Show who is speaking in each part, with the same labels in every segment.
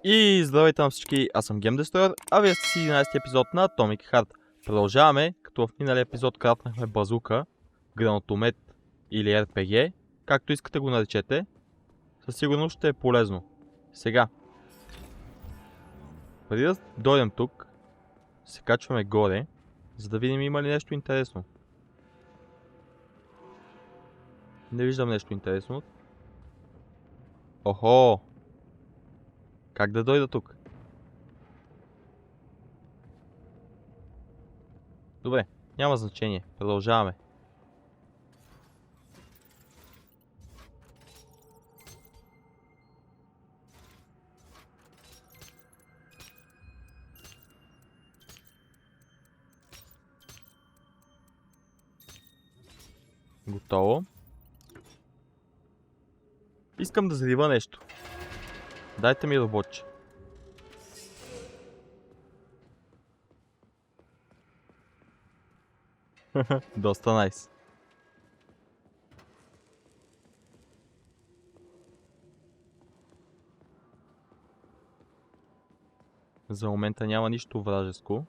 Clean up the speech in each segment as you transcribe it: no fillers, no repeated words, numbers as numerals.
Speaker 1: И здравейте на всички, аз съм GameDestroyer, а вие сте си 11 епизод на Atomic Heart. Продължаваме, като в миналия епизод кратнахме базука, гранатомет или RPG, както искате го наречете. Със сигурност ще е полезно. Сега, преди да дойдем тук, се качваме горе, за да видим има ли нещо интересно. Не виждам нещо интересно. Охо! Как да дойда тук? Добре, няма значение. Продължаваме. Готово. Искам да зарива нещо. Дайте ми роботче. Доста найс. За момента няма нищо вражеско.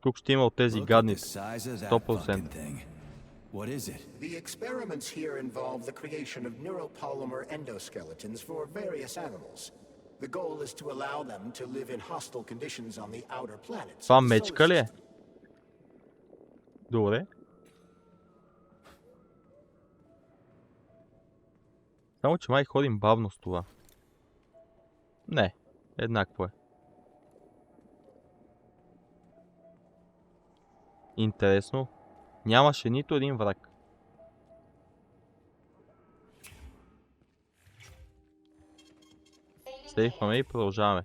Speaker 1: Тук ще има от тези гадници. 100%.
Speaker 2: What is it?
Speaker 3: The experiments here involve the creation of neuropolymer endoskeletons for various animals. The goal is to allow them to live in hostile conditions on the outer planets.
Speaker 1: Това мечка ли е? Добре. Само че май ходим бавно с това. Не, еднакво е. Интересно. Нямаше нито един враг. Сейфваме и продължаваме.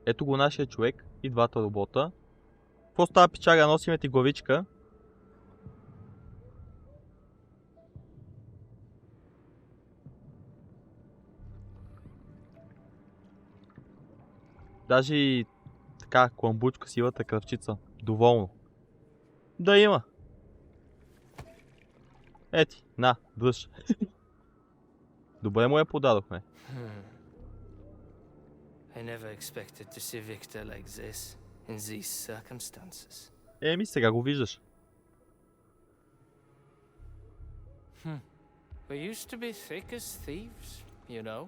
Speaker 1: Ето го нашия човек и двата робота. Какво става, пичага? Носиме ти главичка. Даже и така кламбучка, силата кръвчица. Доволно. Да има. Ети, на, дръж. Добре му я подадохме.
Speaker 4: I never expected to see Victor like this in these circumstances.
Speaker 1: Еми, сега го виждаш.
Speaker 4: We used to be thick as thieves, you know.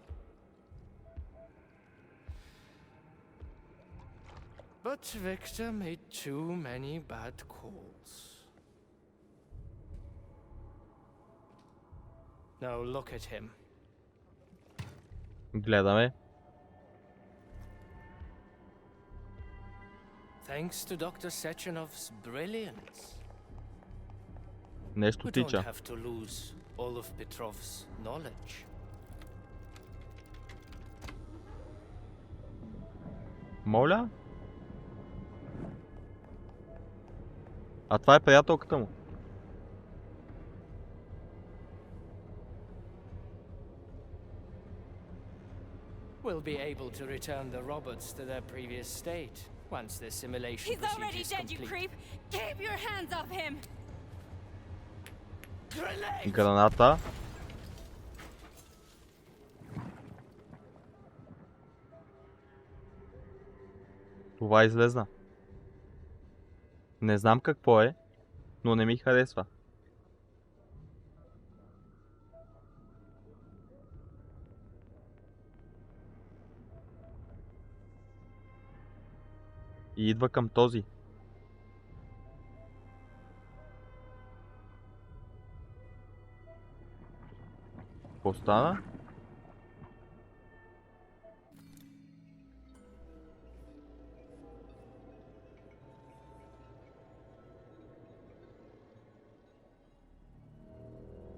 Speaker 4: But Victor made too many bad calls. Now look at him.
Speaker 1: Гледаме.
Speaker 4: Thanks to Dr. Sechenov's brilliance.
Speaker 1: Нещо
Speaker 4: We don't
Speaker 1: тича.
Speaker 4: have to lose all of Petrov's knowledge.
Speaker 1: Моля? А това е приятелката му.
Speaker 4: We'll be able to return the robots to their previous state once the simulation
Speaker 5: He's already
Speaker 4: procedure is
Speaker 5: dead, you
Speaker 4: complete.
Speaker 5: creep! Keep your hands off him!
Speaker 4: Grenade!
Speaker 1: Граната. Това излезна. Не знам какво е, но не ми харесва. И идва към този. Какво стана?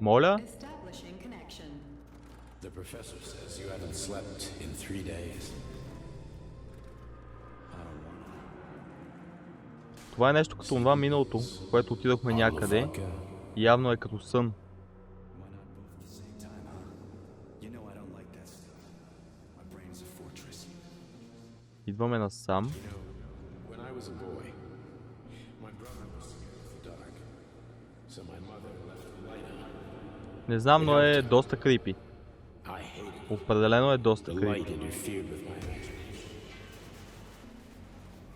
Speaker 1: Моля?
Speaker 6: Establishing connection.
Speaker 2: The professor says you haven't slept in 3 days.
Speaker 1: Това е нещо като това миналото, което отидохме някъде. Явно е като сън.
Speaker 2: You know I don't like
Speaker 1: Идваме насам.
Speaker 2: When I was a boy, my brother was scared of the dark, so my mother left the light on.
Speaker 1: Не знам, но е доста крипи.
Speaker 2: I hated it.
Speaker 1: Определено е доста
Speaker 2: The
Speaker 1: крипи.
Speaker 2: light interfered with my imagination.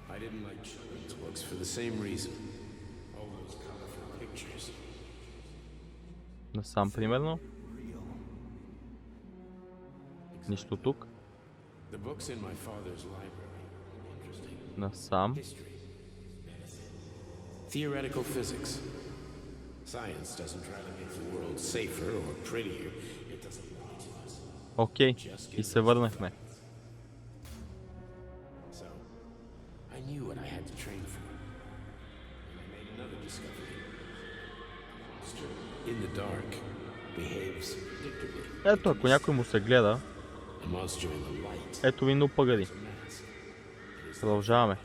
Speaker 2: I didn't like children's books for the same reason. All those colorful pictures.
Speaker 1: Насам, примерно. Нищо тук.
Speaker 2: The books in my father's library were interesting.
Speaker 1: Насам.
Speaker 2: History, medicine, theoretical physics. Science doesn't try to make the world safer or prettier. It doesn't lie to us.
Speaker 1: Окей. И се върнахме.
Speaker 2: So, I knew what I had to train for. And I made another discovery. The monster in the dark behaves predictably.
Speaker 1: Ето, ако някой му се гледа,
Speaker 2: The monster in the light
Speaker 1: ето ви нупагади.
Speaker 2: is a mask.
Speaker 1: Продължаваме.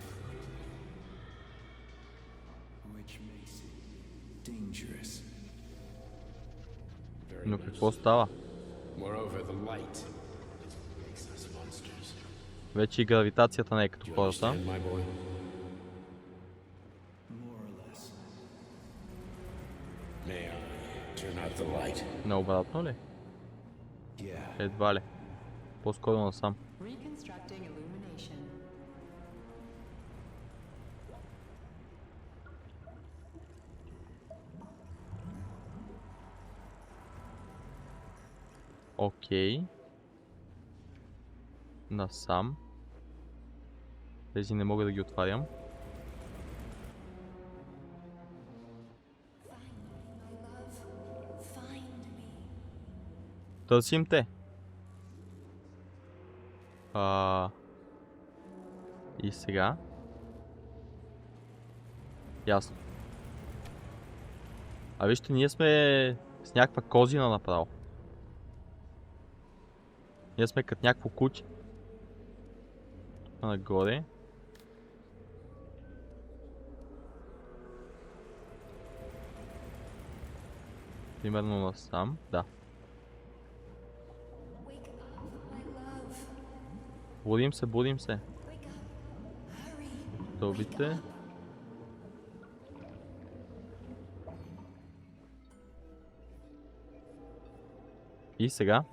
Speaker 6: Which makes it dangerous.
Speaker 2: Very
Speaker 1: Но
Speaker 2: much
Speaker 1: какво
Speaker 2: so.
Speaker 1: става?
Speaker 2: Moreover, the light is what makes us monsters.
Speaker 1: Вече и гравитацията не е като
Speaker 2: Do you
Speaker 1: хората.
Speaker 2: understand, my boy?
Speaker 6: More or less.
Speaker 2: May I turn out the light?
Speaker 1: Наобратно ли?
Speaker 6: Yeah.
Speaker 1: Едва ли. По-скоро насам.
Speaker 7: Reconstructing illumination.
Speaker 1: Окей. Насам. Тези не мога да ги отварям. Търсим те. И сега. Ясно. А вижте, ние сме с някаква козина направо. Ние сме като някакво куче. Тук нагоре. Примерно насам. Да. Будим се, будим се. Добите. И сега,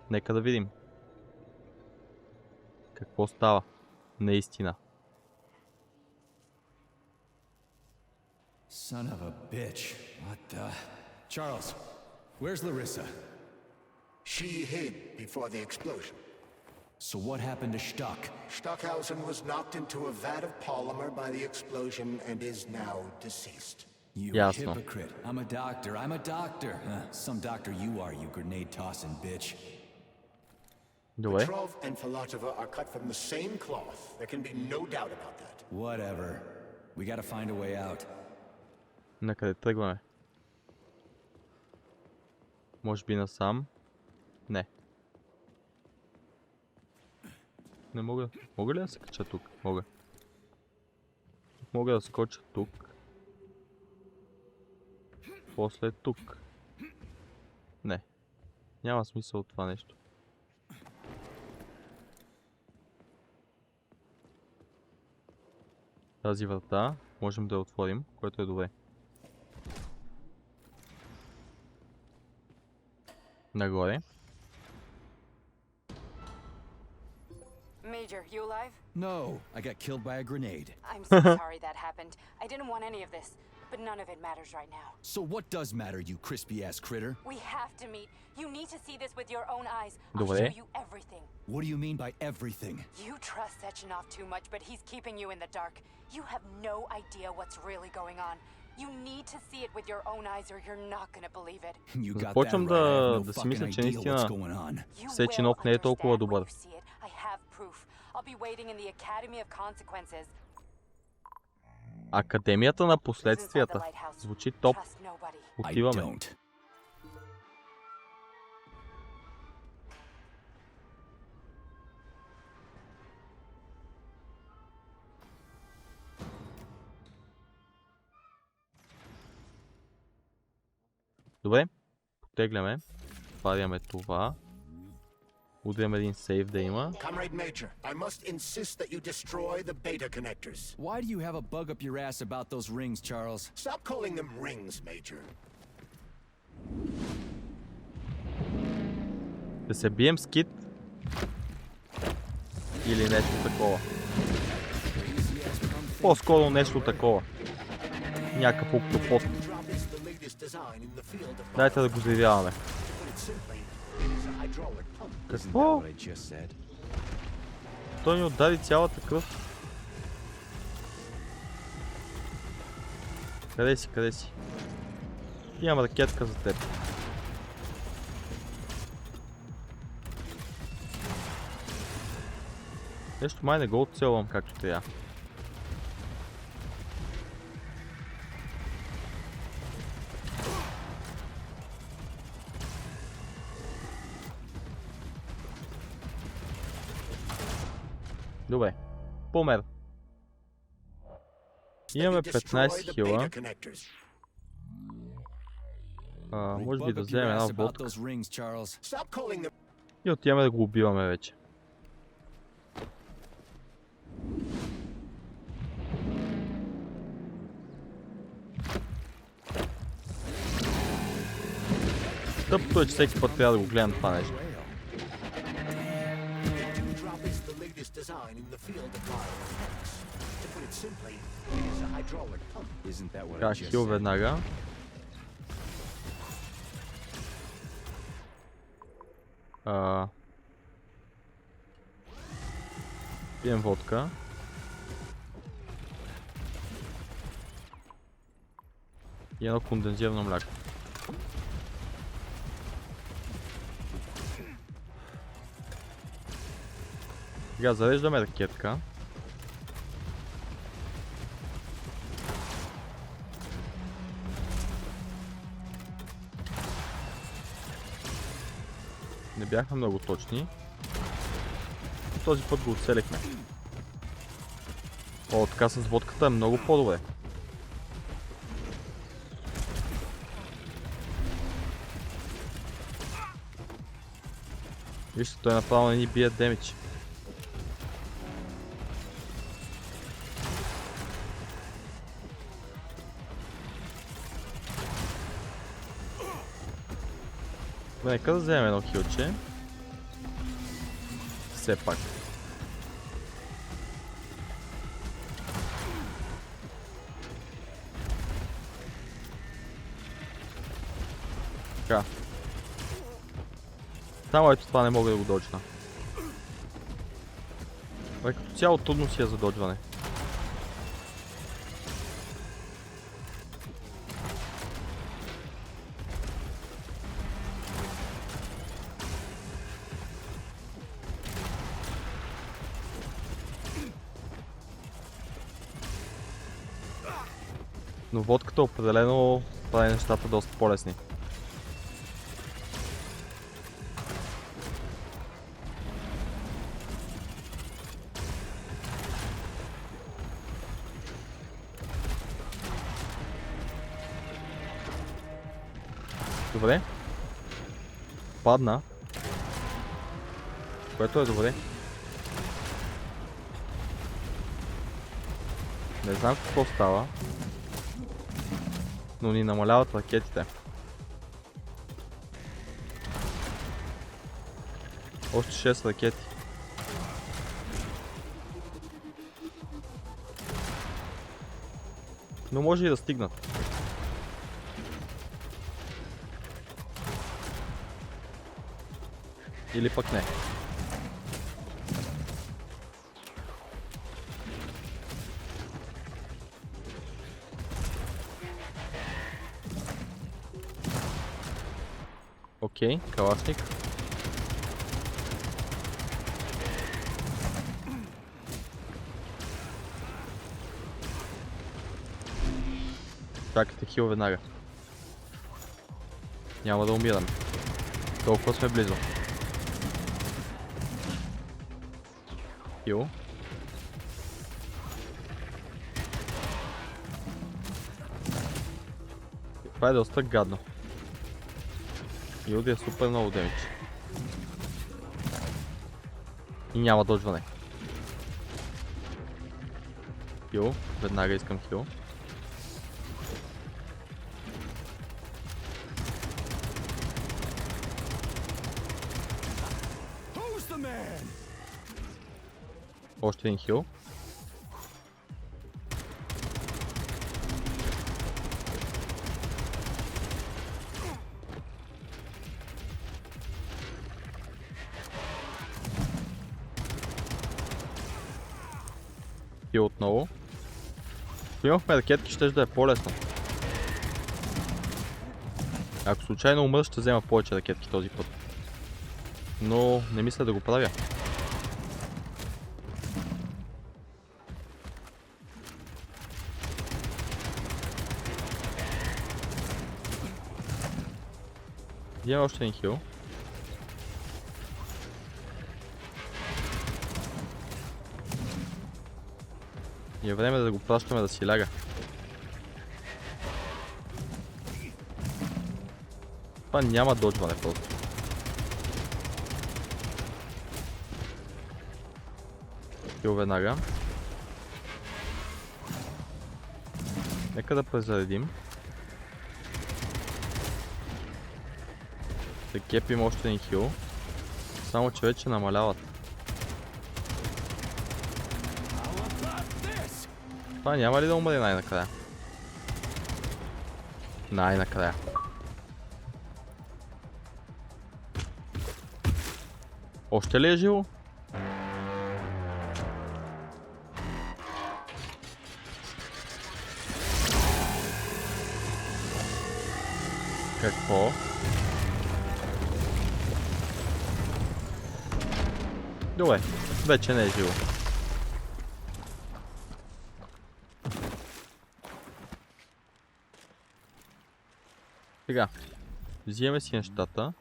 Speaker 1: нека да видим какво става наистина.
Speaker 6: Son of a bitch. What the? Charles, where's Larissa?
Speaker 3: She hid before the explosion.
Speaker 6: So what happened to Stuck?
Speaker 3: Stockhausen was knocked into a vat of polymer by the explosion and is now deceased.
Speaker 6: You
Speaker 1: Ясно.
Speaker 6: hypocrite. I'm a doctor. I'm a doctor. Some doctor you are, you grenade-tossing bitch.
Speaker 1: Добре.
Speaker 3: Petrov and Filatova are cut from the same cloth. There can be no doubt about that.
Speaker 6: Whatever. We gotta find a way out.
Speaker 1: Накъде тръгваме? Може би насам? Не. Не мога. Мога ли да се кача тук? Мога. Мога да скоча тук. После тук. Не. Няма смисъл от това нещо. Тази врата можем да я отворим, което е добре. Нагоре.
Speaker 5: Major, you alive?
Speaker 6: No, I got killed by a grenade.
Speaker 5: I'm so sorry that happened. I didn't want any of this, but none of it matters right now.
Speaker 6: So what does matter, you crispy-ass critter?
Speaker 5: We have to meet. You need to see this with your own eyes. I'll
Speaker 1: Добре.
Speaker 5: show you everything.
Speaker 6: What do you mean by everything?
Speaker 5: You trust Sechenov too much, but he's keeping you in the dark. You have no idea what's really going on. You need to see it with your own eyes or you're not gonna believe it.
Speaker 6: You got that
Speaker 1: Започвам
Speaker 6: right. I have no
Speaker 1: да си
Speaker 6: fucking
Speaker 1: мисля, че
Speaker 6: idea what's
Speaker 1: наистина
Speaker 6: going on.
Speaker 5: You
Speaker 1: Сеченов
Speaker 5: will
Speaker 1: не е толкова
Speaker 5: understand
Speaker 1: добър.
Speaker 5: when you see it. I have proof. I'll be waiting in the Academy of Consequences.
Speaker 1: Академията на
Speaker 5: Who's inside the
Speaker 1: последствията.
Speaker 5: lighthouse?
Speaker 1: Звучи топ.
Speaker 5: Trust nobody.
Speaker 6: I
Speaker 1: Отиваме.
Speaker 6: don't.
Speaker 1: Добре. Потегляме. Отваряме това. Удрям един сейв да има.
Speaker 3: Comrade Major, I must insist that you destroy the beta connectors.
Speaker 6: Why do you have a bug up your ass about those rings, Charles?
Speaker 3: Stop calling them rings, Major.
Speaker 1: Да се бием с кит или нещо такова. По-скоро нещо такова. Някакъв октопод. Дайте да го взривяваме. Какво? Той ни удари цялата кръв. Къде си, къде си? Имам ракетка за теб. Нещо май не го оцелвам както трябва. Добре. Помер. Имаме 15 хила. Може би да вземем една водка. И отиваме да го убиваме вече. Тъпто е, че всеки път трябва да го гледам това нещо. Така, хил веднага. Пием водка. И едно кондензирано мляко. Сега зареждаме ракетка. Не бяхме много точни. Този път го оцелихме. О, така с водката е много по-добре. Вижте, той направо не ни бие демидж. Нека да вземем едно хилче. Все пак. Така. Само ето това не мога да го доджна. Като цяло трудно си е за доджване. Но водката определено прави нещата доста по-лесни. Добре. Падна. Което е добре. Не знам какво става. Но ни намаляват ракетите. Още 6 ракети. Но може и да стигнат. Или пък не. Окей, калашник. Чакайте хил веднага. Няма да умираме. Толкова сме близо. Хил. Това е доста гадно. И уди е супер много демидж. И няма доджване. Хил. Веднага искам хил. Още един хил. Хил отново. Ако имахме ракетки, ще да е по-лесно. Ако случайно умра, ще взема повече ракетки този път. Но не мисля да го правя. Има още един хил. И е време да го пращаме да си ляга. Това няма доджване просто. Хил веднага. Нека да презаредим. Да кепим още един хил. Само че вече намаляват. Това няма ли да умре най-накрая? Най-накрая. Още ли е живо? Какво? Добре, вече не е живо. Сега, взимаме си нещата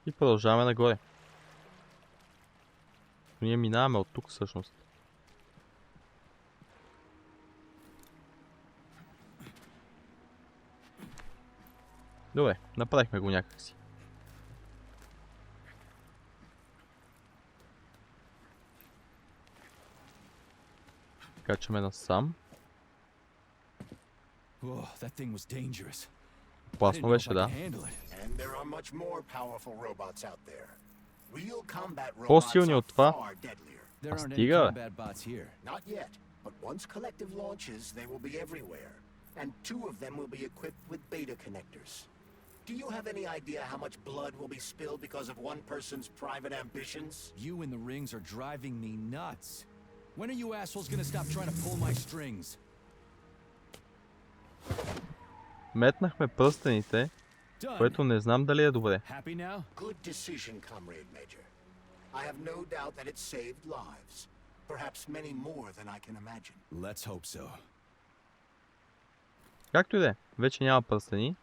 Speaker 1: и продължаваме нагоре. Ние минаваме от тук всъщност. Добре, направихме го някакси. Качваме насам. Опасно беше, да. По-силни от това. А стига, бе.
Speaker 3: Do you have any idea how much blood will be spilled because of one person's private ambitions?
Speaker 6: You in the rings are driving me nuts. When are you assholes gonna stop trying to pull my strings?
Speaker 1: Метнахме пръстените, което не знам дали е добре.
Speaker 6: Happy now?
Speaker 3: Good decision, comrade Major. I have no doubt that it saved lives. Perhaps many more than I can imagine.
Speaker 6: Let's hope so.
Speaker 1: Както и да е, вече няма пръстени.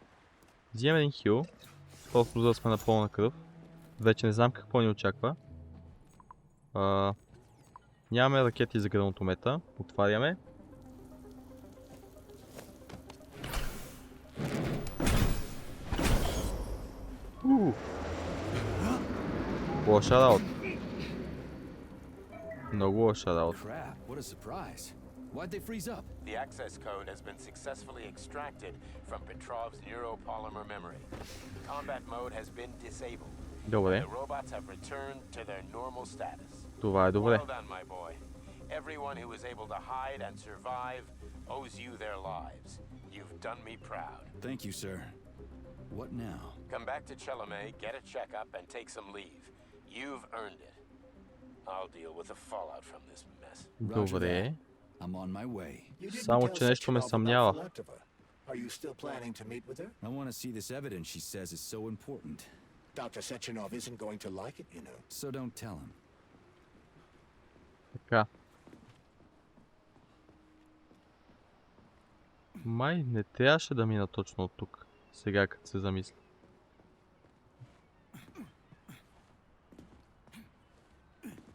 Speaker 1: Взимаме един хил, просто за да сме на пълна кръв. Вече не знам какво ни очаква. Нямаме ракети за гранатомета. Отваряме. Лоша работа. Много лоша работа.
Speaker 6: Crap, what a surprise. Why'd they freeze up?
Speaker 2: The access code has been successfully extracted from Petrov's neuropolymer memory. Combat mode has been disabled.
Speaker 1: Добре.
Speaker 2: The robots have returned to their normal status.
Speaker 1: Това е добре.
Speaker 2: Well done, my boy. Everyone who was able to hide and survive owes you their lives. You've done me proud.
Speaker 6: Thank you, sir. What now?
Speaker 2: Come back to Chelome, get a checkup, and take some leave. You've earned it. I'll deal with the fallout from this mess.
Speaker 1: Добре.
Speaker 6: I'm on my way.
Speaker 1: Само че нещо ме съмнява.
Speaker 3: Are you still planning to meet with her?
Speaker 6: I want to see this evidence she says is so important.
Speaker 3: Dr. Sechenov isn't going to like it, you know.
Speaker 6: So don't tell him.
Speaker 1: Така. Май не трябваше да мина точно от тук. Сега като се замисля.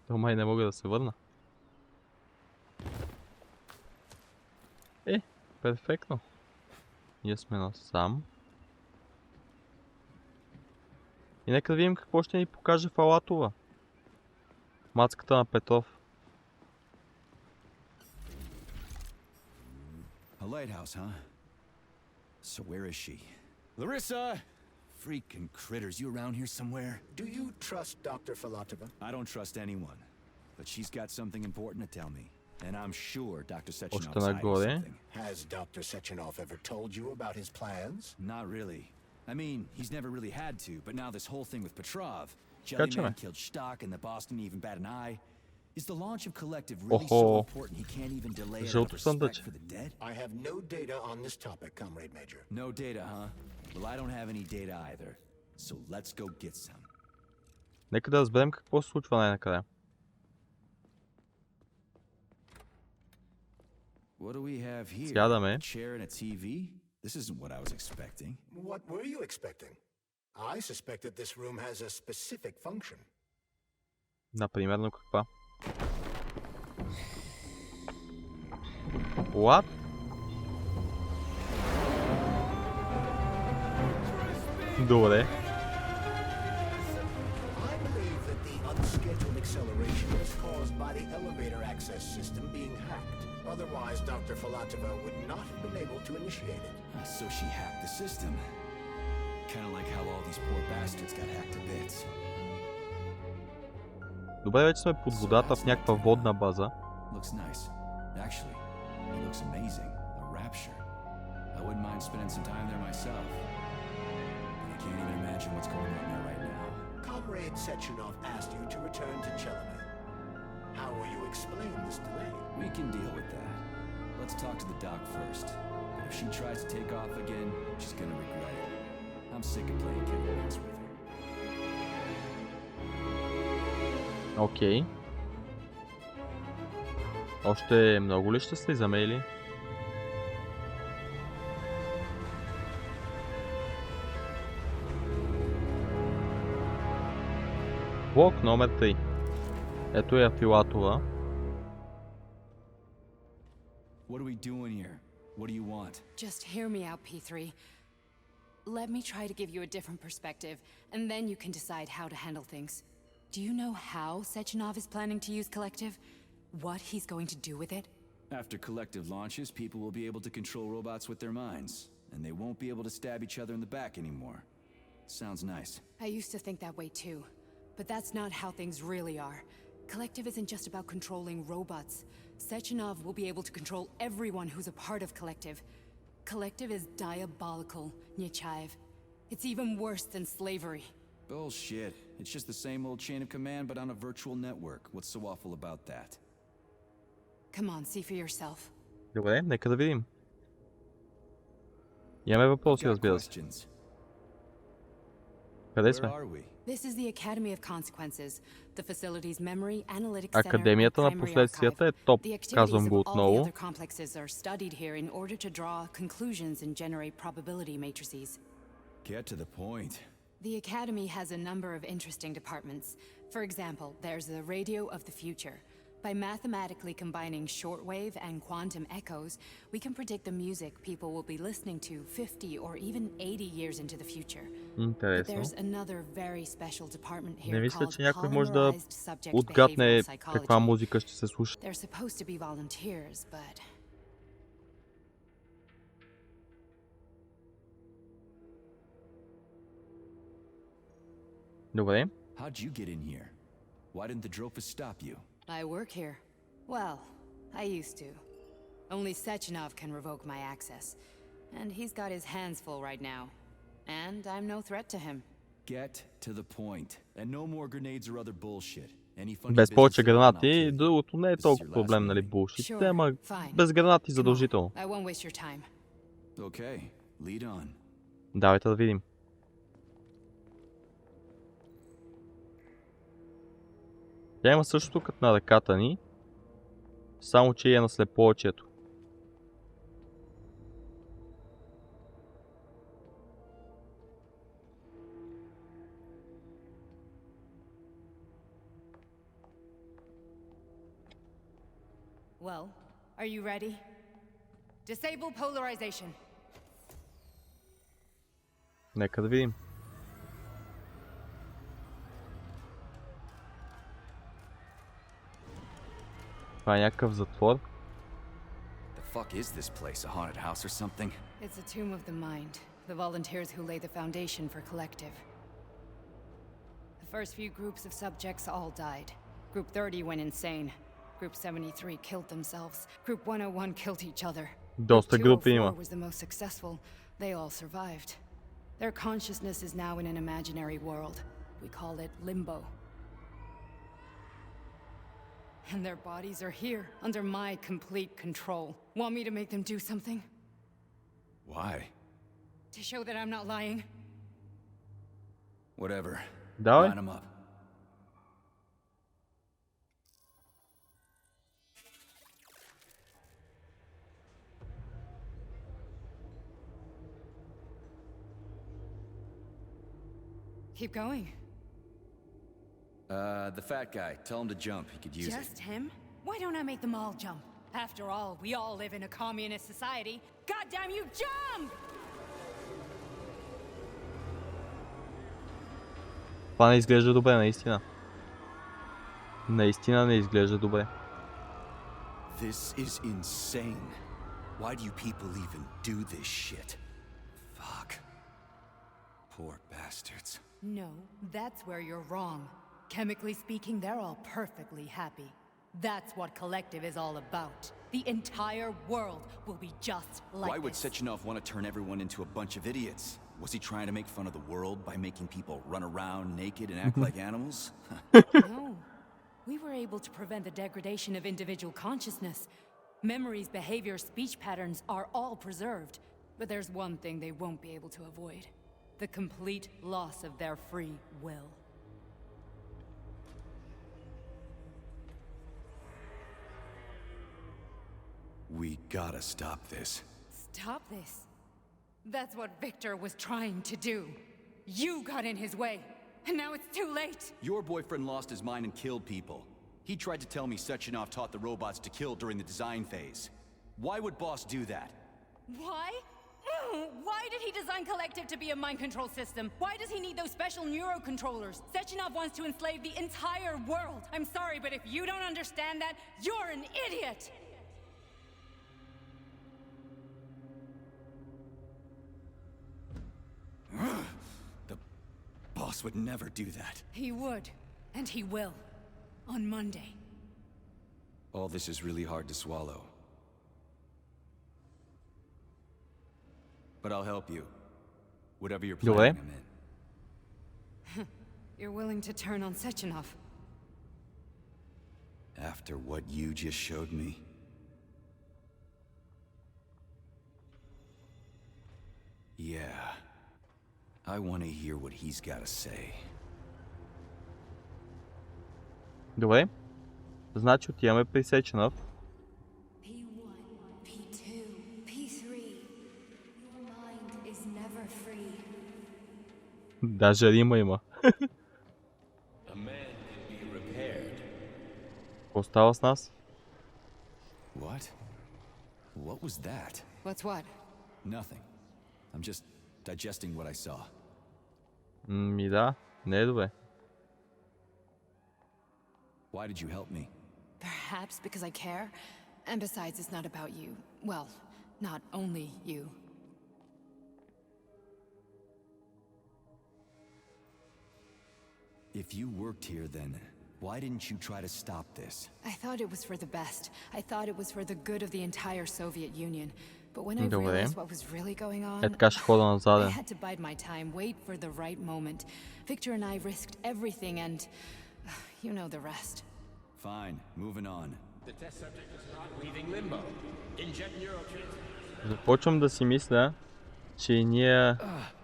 Speaker 1: То май не мога да се върна. Перфектно. Ние сме насам. И нека да видим какво ще ни покаже Фалатова. Мацката на Петров.
Speaker 6: A lighthouse, huh? So where is she? Larissa! Freaking critters, you around here somewhere?
Speaker 3: Do you trust Dr. Filatova?
Speaker 6: I don't trust anyone. But she's got something important to tell me. And I'm sure Dr. Sechenov's hiding
Speaker 1: нагоре.
Speaker 6: something.
Speaker 3: Has Dr. Sechenov ever told you about his plans?
Speaker 6: Not really. I mean, he's never really had to, but now this whole thing with Petrov,
Speaker 1: Качаме.
Speaker 6: Jellyman killed Stock and the boss didn't even bat an eye. Is the launch of Collective really so
Speaker 1: Охо.
Speaker 6: important he can't even delay it out
Speaker 1: Жълто
Speaker 6: of
Speaker 1: съндъче.
Speaker 6: respect for the dead?
Speaker 3: I have no data on this topic, Comrade Major.
Speaker 6: No data, huh? Well, I don't have any data either. So let's go get some.
Speaker 1: Нека да разберем какво се случва най-накрая.
Speaker 6: What do we have here?
Speaker 1: Сядаме.
Speaker 6: A chair and a TV? This isn't what I was expecting.
Speaker 3: What were you expecting? I suspect that this room has a specific function.
Speaker 1: Например, каква? What? Добре.
Speaker 3: I believe that the unscheduled acceleration was caused by the elevator access system being hacked. Otherwise, Dr. Filatova would not have been able to initiate it.
Speaker 6: So she hacked the system. Kind of like how all these poor bastards got hacked to bits.
Speaker 1: Добре, вече сме под водата в някаква водна база.
Speaker 6: Looks nice. Actually, it looks amazing. A rapture. I wouldn't mind spending some time there myself. But I can't even imagine what's going on there right now.
Speaker 3: Comrade Sechenov asked you to return to Chelome. How will you explain this delay?
Speaker 6: We can deal with that. Let's talk to the doc first. But if she tries to take off again, she's gonna regret it. I'm sick of playing killer games with her.
Speaker 1: Окей. Още много ли ще слизаме или? Блок номер 3. Ето я Филатова.
Speaker 6: What are we doing here? What do you want?
Speaker 5: Just hear me out, P3. Let me try to give you a different perspective, and then you can decide how to handle things. Do you know how Sechenov is planning to use Collective? What he's going to do with it?
Speaker 6: After Collective launches, people will be able to control robots with their minds, and they won't be able to stab each other in the back anymore. Sounds nice.
Speaker 5: I used to think that way too, but that's not how things really are. Collective isn't just about controlling robots. Sechenov will be able to control everyone who's a part of Collective. Collective is diabolical, Nechayev. It's even worse than slavery.
Speaker 6: Bullshit. It's just the same old chain of command, but on a virtual network. What's so awful about that?
Speaker 5: Come on, see for yourself.
Speaker 1: Добре, нека да видим. Имаме въпроси,
Speaker 6: Got
Speaker 1: разбира се.
Speaker 6: questions.
Speaker 1: Къде
Speaker 6: Where
Speaker 1: сме?
Speaker 6: are we?
Speaker 5: This is the Academy of Consequences, the facility's memory analytics center.
Speaker 1: Академията на
Speaker 5: and primary
Speaker 1: последствията е
Speaker 5: archive.
Speaker 1: топ,
Speaker 5: The activities
Speaker 1: казвам
Speaker 5: of
Speaker 1: го
Speaker 5: all the
Speaker 1: отново.
Speaker 5: other complexes are studied here in order to draw conclusions and generate probability matrices.
Speaker 6: Get to the point.
Speaker 5: The Academy has a number of interesting departments. For example, there's the Radio of the Future. By mathematically combining shortwave and quantum echoes, we can predict the music people will be listening to 50 or even 80 years into the future. But
Speaker 1: Интересно.
Speaker 5: there's another very special department
Speaker 1: Не
Speaker 5: here
Speaker 1: мисля,
Speaker 5: called
Speaker 1: че някой може да
Speaker 5: polymerized subject
Speaker 1: отгадне
Speaker 5: behavioral
Speaker 1: каква
Speaker 5: psychology.
Speaker 1: музика ще се слуша.
Speaker 5: They're supposed to be volunteers, but
Speaker 1: Добре.
Speaker 6: How'd you get in here? Why didn't the Drofus stop you?
Speaker 5: I work here. Well, I used to. Only Sechenov can revoke my access. And he's got his hands full right now. And I'm no threat to him.
Speaker 6: Get to the point. And no more grenades or other bullshit. Any funny
Speaker 1: Без
Speaker 6: business
Speaker 1: повече
Speaker 6: later on, I'll
Speaker 1: гранати,
Speaker 6: kill you.
Speaker 1: другото не е
Speaker 6: This is
Speaker 1: толкова
Speaker 6: your
Speaker 1: проблем,
Speaker 6: last
Speaker 1: нали,
Speaker 6: warning.
Speaker 1: булшит,
Speaker 5: Sure,
Speaker 1: ама
Speaker 5: fine.
Speaker 1: без гранати
Speaker 5: Come on,
Speaker 1: задължително.
Speaker 5: I won't waste your time.
Speaker 6: Okay, lead on.
Speaker 1: Давайте да видим. Тя има същото като на ръката ни, само че е на слепоочието.
Speaker 5: Well, are you ready? Disable polarization.
Speaker 1: Нека да видим. Това е някакъв затвор.
Speaker 6: The fuck is this place? A haunted house or something?
Speaker 5: It's a tomb of the mind. The volunteers who lay the foundation for collective. The first few groups of subjects all died. Group 30 went insane. Group 73 killed themselves. Group 101 killed each other.
Speaker 1: Доста групи има.
Speaker 5: 204 was the most successful. They all survived. Their consciousness is now in an imaginary world. We call it limbo. And their bodies are here, under my complete control. Want me to make them do something?
Speaker 6: Why?
Speaker 5: To show that I'm not lying?
Speaker 6: Whatever.
Speaker 1: Давай.
Speaker 6: Line 'em up.
Speaker 5: Keep going.
Speaker 6: The fat guy. Tell him to jump. He could use it.
Speaker 5: Just him? Why don't I make them all jump? After all, we all live in a communist society. Goddamn you, jump!
Speaker 1: Това не изглежда добре, наистина. Наистина не изглежда добре.
Speaker 6: This is insane. Why do you people even do this shit? Fuck. Poor bastards.
Speaker 5: No, that's where you're wrong. Chemically speaking, they're all perfectly happy. That's what collective is all about. The entire world will be just like
Speaker 6: Why would
Speaker 5: this.
Speaker 6: Sechenov want to turn everyone into a bunch of idiots? Was he trying to make fun of the world by making people run around naked and act like animals?
Speaker 5: No. We were able to prevent the degradation of individual consciousness. Memories, behavior, speech patterns are all preserved. But there's one thing they won't be able to avoid. The complete loss of their free will.
Speaker 6: We gotta stop this.
Speaker 5: Stop this. That's what Victor was trying to do. You got in his way, and now it's too late.
Speaker 6: Your boyfriend lost his mind and killed people. He tried to tell me Sechenov taught the robots to kill during the design phase. Why would Boss do that?
Speaker 5: Why? Why did he design Collective to be a mind control system? Why does he need those special neurocontrollers? Sechenov wants to enslave the entire world. I'm sorry, but if you don't understand that, you're an idiot!
Speaker 6: The boss would never do that.
Speaker 5: He would, and he will. On Monday.
Speaker 6: All this is really hard to swallow. But I'll help you. Whatever you're
Speaker 1: Добре.
Speaker 6: planning, I'm in.
Speaker 5: You're willing to turn on Sechenov?
Speaker 6: After what you just showed me? Yeah. I want to hear what he's got to say.
Speaker 1: Добре. Значи отиваме при Sechenov.
Speaker 8: P1, P2, P3. Your mind is never free.
Speaker 1: Даже Рима има.
Speaker 2: A man can be repaired.
Speaker 1: Какво става с нас?
Speaker 6: What? What was that?
Speaker 5: What's what?
Speaker 6: Nothing. I'm just digesting what I saw.
Speaker 1: Ми да, не е добре.
Speaker 6: Why did you help me?
Speaker 5: Perhaps because I care? And besides, it's not about you. Well, not only you.
Speaker 6: If you worked here, then why didn't you try to stop this?
Speaker 5: I thought it was for the best. I thought it was for the good of the entire Soviet Union. But when I
Speaker 1: Добре.
Speaker 5: realized what was really going on,
Speaker 1: Е, така ще хода
Speaker 5: I
Speaker 1: назаден.
Speaker 5: had to bide my time, wait for the right moment. Victor and I risked everything and you know the rest.
Speaker 6: Fine, moving on.
Speaker 2: The test subject is not leaving limbo. Inject neurotransmitters.
Speaker 1: Започвам да си мисля, че и ние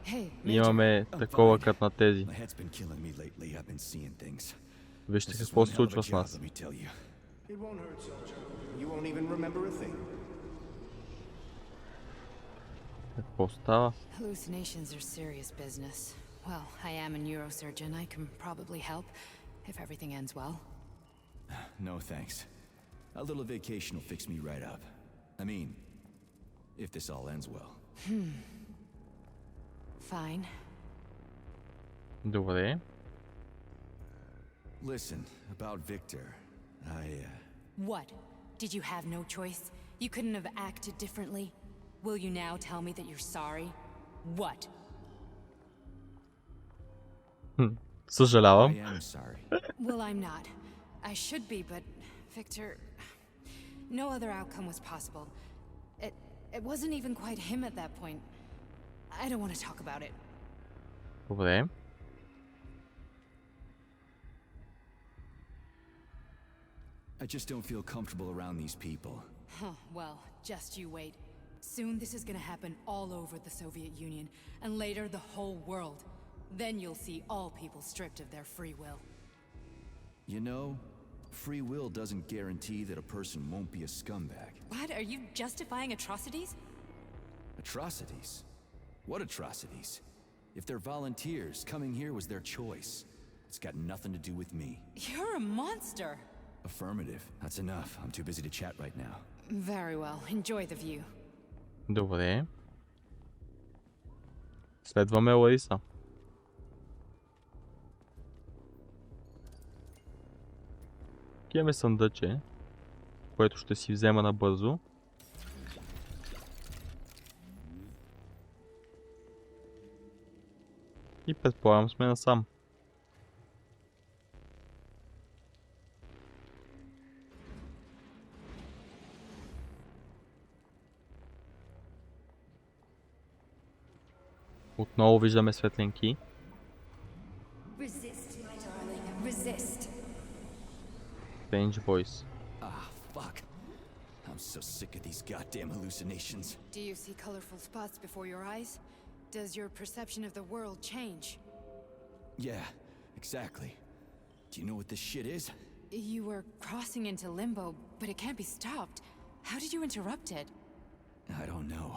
Speaker 5: Hey,
Speaker 1: имаме такова като на тези.
Speaker 6: My head's been killing me lately. I've been seeing things.
Speaker 1: Вижте
Speaker 6: This is
Speaker 1: какво
Speaker 6: one
Speaker 1: се
Speaker 6: hell of a
Speaker 1: случва с
Speaker 6: job,
Speaker 1: нас.
Speaker 6: let me tell you.
Speaker 3: It won't hurt, soldier. You won't even remember a thing.
Speaker 1: Какво става?
Speaker 5: hallucinations are serious business. Well, I am a neurosurgeon. I can probably help if everything ends well.
Speaker 6: No thanks. A little vacation will fix me right up. I mean, if this all ends well.
Speaker 5: Fine.
Speaker 1: Добре.
Speaker 6: Listen, about Victor,
Speaker 5: What? Did you have no choice? You couldn't have acted differently? Will you now tell me that you're sorry? What?
Speaker 1: Съжалявам.
Speaker 6: I am sorry.
Speaker 5: Well, I'm not. I should be, but Victor, no other outcome was possible. It wasn't even quite him at that point. I don't want to talk about it.
Speaker 1: Добре.
Speaker 6: I just don't feel comfortable around these people.
Speaker 5: Huh, well, just you wait. Soon this is gonna happen all over the Soviet Union, and later the whole world. Then you'll see all people stripped of their free will.
Speaker 6: You know, free will doesn't guarantee that a person won't be a scumbag.
Speaker 5: What? Are you justifying atrocities?
Speaker 6: Atrocities? What atrocities? If they're volunteers, coming here was their choice. It's got nothing to do with me.
Speaker 5: You're a monster!
Speaker 6: Affirmative. That's enough. I'm too busy to chat right now.
Speaker 5: Very well. Enjoy the view.
Speaker 1: Добре. Следваме Лариса. Имаме съндъче, което ще си взема набързо. И предполагам сме насам. Отново виждаме светлинки.
Speaker 8: Resist, my darling. Resist.
Speaker 1: Strange voice.
Speaker 6: Ah, fuck. I'm so sick of these goddamn hallucinations.
Speaker 5: Do you see colorful spots before your eyes? Does your perception of the world change?
Speaker 6: Yeah, exactly. Do you know what this shit is?
Speaker 5: You were crossing into limbo, but it can't be stopped. How did you interrupt it?
Speaker 6: I don't know.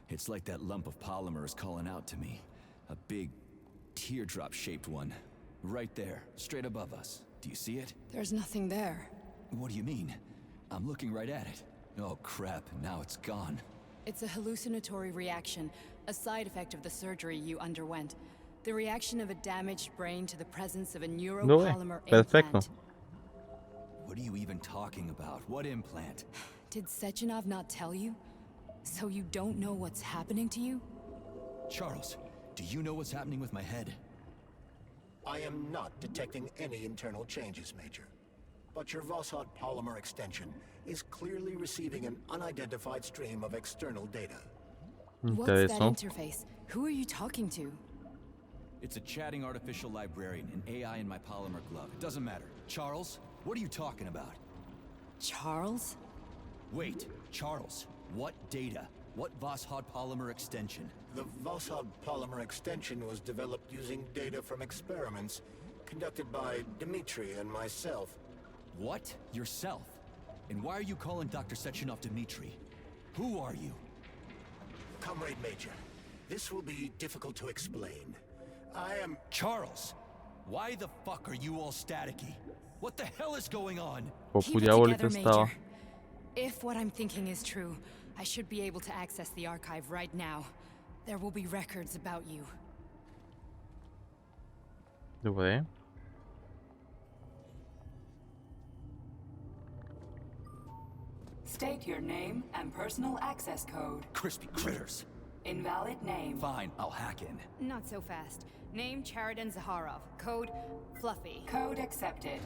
Speaker 6: It's like that lump of polymer is calling out to me. A big, teardrop-shaped one. Right there, straight above us. Do you see it?
Speaker 5: There's nothing there.
Speaker 6: What do you mean? I'm looking right at it. Oh crap, now it's gone.
Speaker 5: It's a hallucinatory reaction, a side effect of the surgery you underwent. The reaction of a damaged brain to the presence of a neuropolymer
Speaker 1: perfecto.
Speaker 5: implant.
Speaker 6: What are you even talking about? What implant?
Speaker 5: Did Sechenov not tell you? So you don't know what's happening to you?
Speaker 6: Charles, do you know what's happening with my head?
Speaker 3: I am not detecting any internal changes, Major. But your Vossod polymer extension is clearly receiving an unidentified stream of external data.
Speaker 5: What's that
Speaker 1: Интересно.
Speaker 5: interface? Who are you talking to?
Speaker 6: It's a chatting artificial librarian, an AI in my polymer glove. It doesn't matter. Charles, what are you talking about?
Speaker 5: Charles?
Speaker 6: Wait, Charles, what data? What Vossod polymer extension?
Speaker 3: The Vossod polymer extension was developed using data from experiments conducted by Dmitri and myself.
Speaker 6: What? Yourself? And why are you calling Dr. Sechenov Dmitri? Who are you?
Speaker 3: Comrade Major, this will be difficult to explain. I am...
Speaker 6: Charles, why the fuck are you all staticky? What the hell is going on?
Speaker 1: По
Speaker 5: Keep it
Speaker 1: дяволите
Speaker 5: together,
Speaker 1: става.
Speaker 5: Major. If what I'm thinking is true, I should be able to access the archive right now. There will be records about you.
Speaker 1: Добре.
Speaker 9: State your name and personal access code.
Speaker 6: Crispy critters.
Speaker 9: Invalid name.
Speaker 6: Fine, I'll hack in.
Speaker 5: Not so fast. Name Chariton Zaharov. Code Fluffy.
Speaker 9: Code accepted.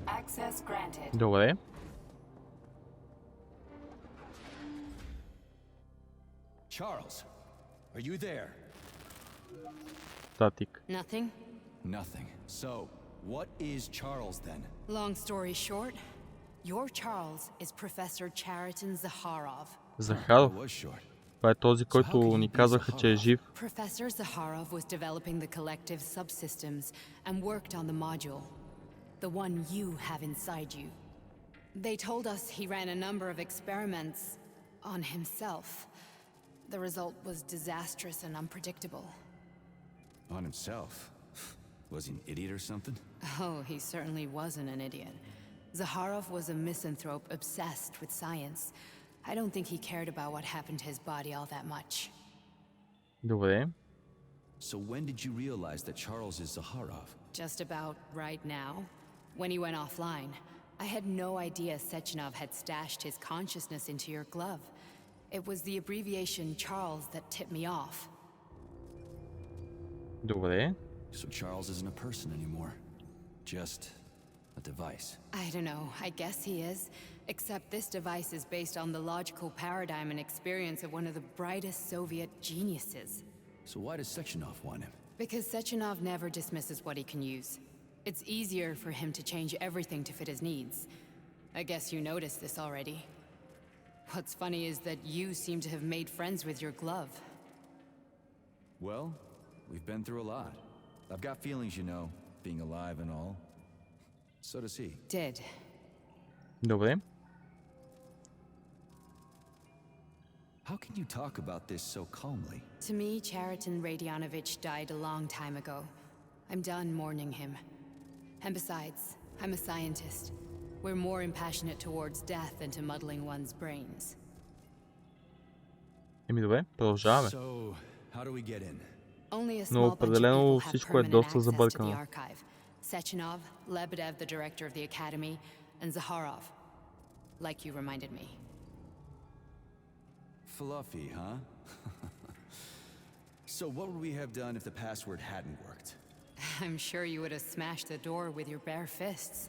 Speaker 9: Access granted.
Speaker 1: Добре.
Speaker 6: Charles, are you there?
Speaker 1: Статик.
Speaker 5: Nothing?
Speaker 6: Nothing. So, what is Charles then?
Speaker 5: Long story short, your Charles is Professor Chariton Zaharov.
Speaker 1: Захаров.
Speaker 6: It was short.
Speaker 1: Това е този, който ни казаха, че е жив.
Speaker 5: Professor Zaharov was developing the collective subsystems and worked on the module, the one you have inside you. They told us he ran a number of experiments on himself. The result was disastrous and unpredictable.
Speaker 6: On himself? Was he an idiot or something?
Speaker 5: Oh, he certainly wasn't an idiot. Zaharov was a misanthrope obsessed with science. I don't think he cared about what happened to his body all that much.
Speaker 1: Добре.
Speaker 6: So when did you realize that Charles is Zaharov?
Speaker 5: Just about right now. When he went offline. I had no idea Sechenov had stashed his consciousness into your glove. It was the abbreviation Charles that tipped me off.
Speaker 1: Добре.
Speaker 6: So Charles isn't a person anymore. Just a device.
Speaker 5: I don't know, I guess he is. Except this device is based on the logical paradigm and experience of one of the brightest Soviet geniuses.
Speaker 6: So why does Sechenov want him?
Speaker 5: Because Sechenov never dismisses what he can use. It's easier for him to change everything to fit his needs. I guess you noticed this already. What's funny is that you seem to have made friends with your glove.
Speaker 6: Well, we've been through a lot. I've got feelings, you know, being alive and all. So does he.
Speaker 5: Did.
Speaker 1: Добре.
Speaker 6: How can you talk about this so calmly?
Speaker 5: To me, Chariton Radionovich died a long time ago. I'm done mourning him. And besides, I'm a scientist. We're more impassionate towards death than to muddling one's brains.
Speaker 1: Еми добре, продължаваме.
Speaker 6: So, how do we get in?
Speaker 5: Only a
Speaker 1: Но
Speaker 5: small bunch of
Speaker 1: определено
Speaker 5: people have
Speaker 1: всичко е
Speaker 5: permanent
Speaker 1: доста
Speaker 5: access to the
Speaker 1: забъркано.
Speaker 5: archive. Sechenov, Lebedev, the director of the academy, and Zaharov. Like you reminded me.
Speaker 6: Fluffy, huh? So what would we have done if the password hadn't worked?
Speaker 5: I'm sure you would have smashed the door with your bare fists.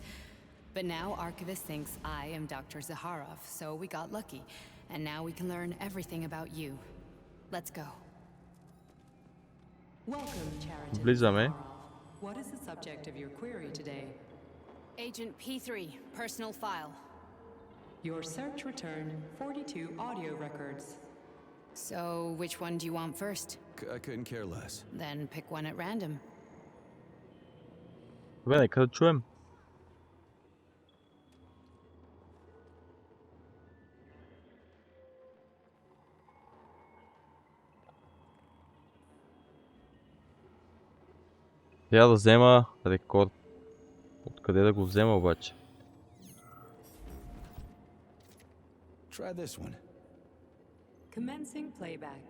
Speaker 5: But now Archivist thinks I am Dr. Zaharov, so we got lucky. And now we can learn everything about you. Let's go.
Speaker 7: Welcome, Chariton.
Speaker 1: Влизаме.
Speaker 7: What is the subject of your query today?
Speaker 5: Agent P3, personal file.
Speaker 7: Your search returned 42 audio records.
Speaker 5: So, which one do you want first?
Speaker 6: I couldn't care less.
Speaker 5: Then pick one at random.
Speaker 1: Добре, нека да чуем. Трябва да взема рекорд. Откъде да го взема обаче?
Speaker 6: Try this one.
Speaker 7: Commencing playback.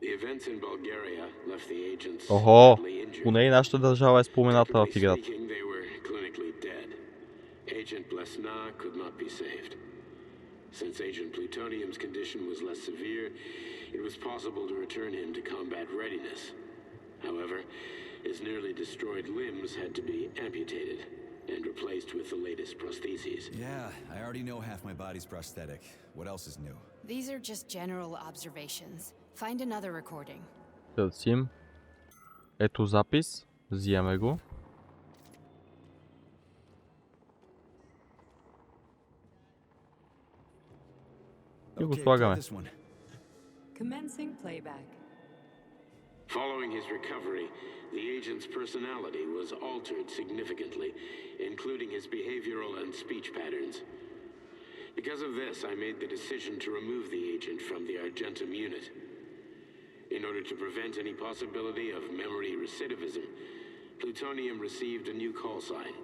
Speaker 2: The events in Bulgaria left the agents
Speaker 1: Охо!
Speaker 2: badly injured.
Speaker 1: Поне и нашата държава е спомената в
Speaker 2: Strictly
Speaker 1: играта.
Speaker 2: speaking, they were clinically dead. Agent Blesna could not be saved. Since Agent Plutonium's condition was less severe, it was possible to return him to combat readiness. However, his nearly destroyed limbs had to be amputated and replaced with the latest prostheses.
Speaker 6: Yeah, I already know half my body's prosthetic. What else is new?
Speaker 5: These are just general observations. Find another recording.
Speaker 1: Търсим. Ето запис. Взимаме го. И го
Speaker 6: Okay,
Speaker 1: слагаме.
Speaker 6: try this one.
Speaker 7: Commencing playback.
Speaker 2: Following his recovery, the agent's personality was altered significantly, including his behavioral and speech patterns. Because of this, I made the decision to remove the agent from the Argentum unit. In order to prevent any possibility of memory recidivism, Plutonium received a new call sign,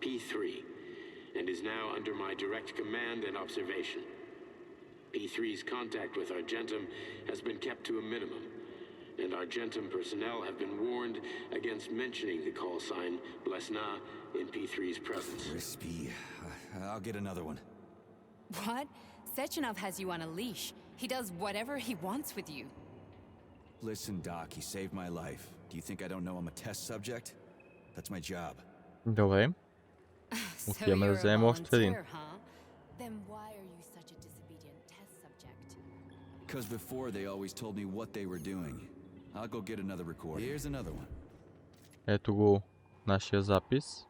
Speaker 2: P3, and is now under my direct command and observation. P3's contact with Argentum has been kept to a minimum, and Argentum personnel have been warned against mentioning the call sign Blesna in P3's presence.
Speaker 6: Crispy. I'll get another one.
Speaker 5: What? Sechenov has you on a leash. He does whatever he wants with you.
Speaker 6: Listen, Doc, he saved my life. Do you think I don't know I'm a test subject? That's my job.
Speaker 1: Добре.
Speaker 5: So
Speaker 1: Отиваме да
Speaker 5: you're a
Speaker 1: вземем още един.
Speaker 5: volunteer, huh? Then why are you such a disobedient test subject?
Speaker 6: Because before they always told me what they were doing. I'll go get another record. Here's another one.
Speaker 1: Ето го нашия запис.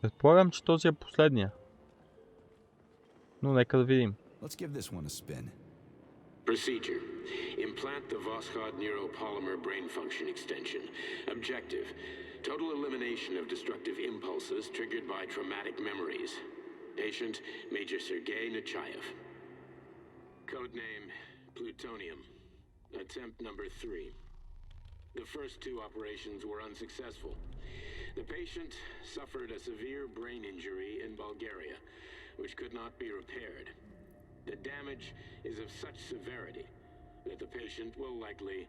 Speaker 1: Предполагам, че този е последния. Но нека да видим.
Speaker 6: Let's give this one a spin.
Speaker 2: Procedure. Implant the Voskhod neuropolymer brain function extension. Objective. Total elimination of destructive impulses triggered by traumatic memories. Patient, Major Sergei Nechayev. Codename, Plutonium. Attempt number 3. The first two operations were unsuccessful. The patient suffered a severe brain injury in Bulgaria, which could not be repaired. The damage is of such severity that the patient will likely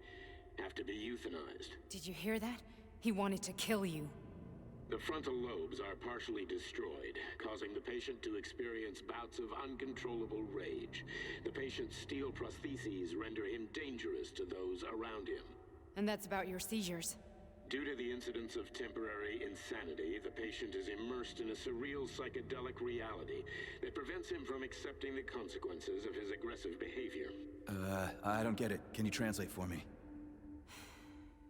Speaker 2: have to be euthanized.
Speaker 5: Did you hear that? He wanted to kill you.
Speaker 2: The frontal lobes are partially destroyed, causing the patient to experience bouts of uncontrollable rage. The patient's steel prostheses render him dangerous to those around him.
Speaker 5: And that's about your seizures.
Speaker 2: Due to the incidence of temporary insanity, the patient is immersed in a surreal psychedelic reality that prevents him from accepting the consequences of his aggressive behavior.
Speaker 6: I don't get it. Can you translate for me?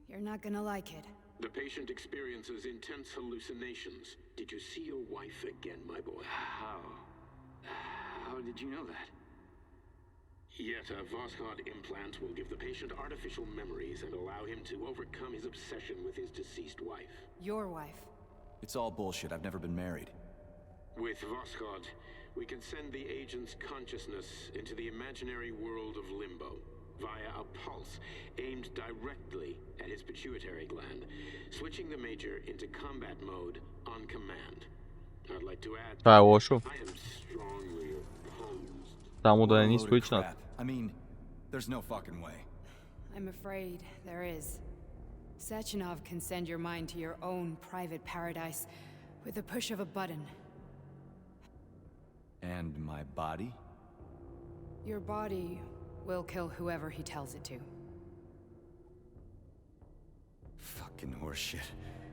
Speaker 5: You're not gonna like it.
Speaker 2: The patient experiences intense hallucinations. Did you see your wife again, my boy? How did you know that? Yet a Voskhod implant will give the patient artificial memories and allow him to overcome his obsession with his deceased wife.
Speaker 5: Your wife.
Speaker 6: It's all bullshit. I've never been married.
Speaker 2: With Voskhod, we can send the agent's consciousness into the imaginary world of limbo via a pulse aimed directly at his pituitary gland, switching the Major into combat mode on command. I'd like to add,
Speaker 1: Това е лошо.
Speaker 2: I am strongly opposed.
Speaker 1: Само да не ни
Speaker 6: What a load of
Speaker 1: свичнат.
Speaker 6: crap. I mean, there's no fucking way.
Speaker 5: I'm afraid there is. Sechenov can send your mind to your own private paradise with the push of a button.
Speaker 6: And my body?
Speaker 5: Your body will kill whoever he tells it to.
Speaker 6: Fucking horseshit.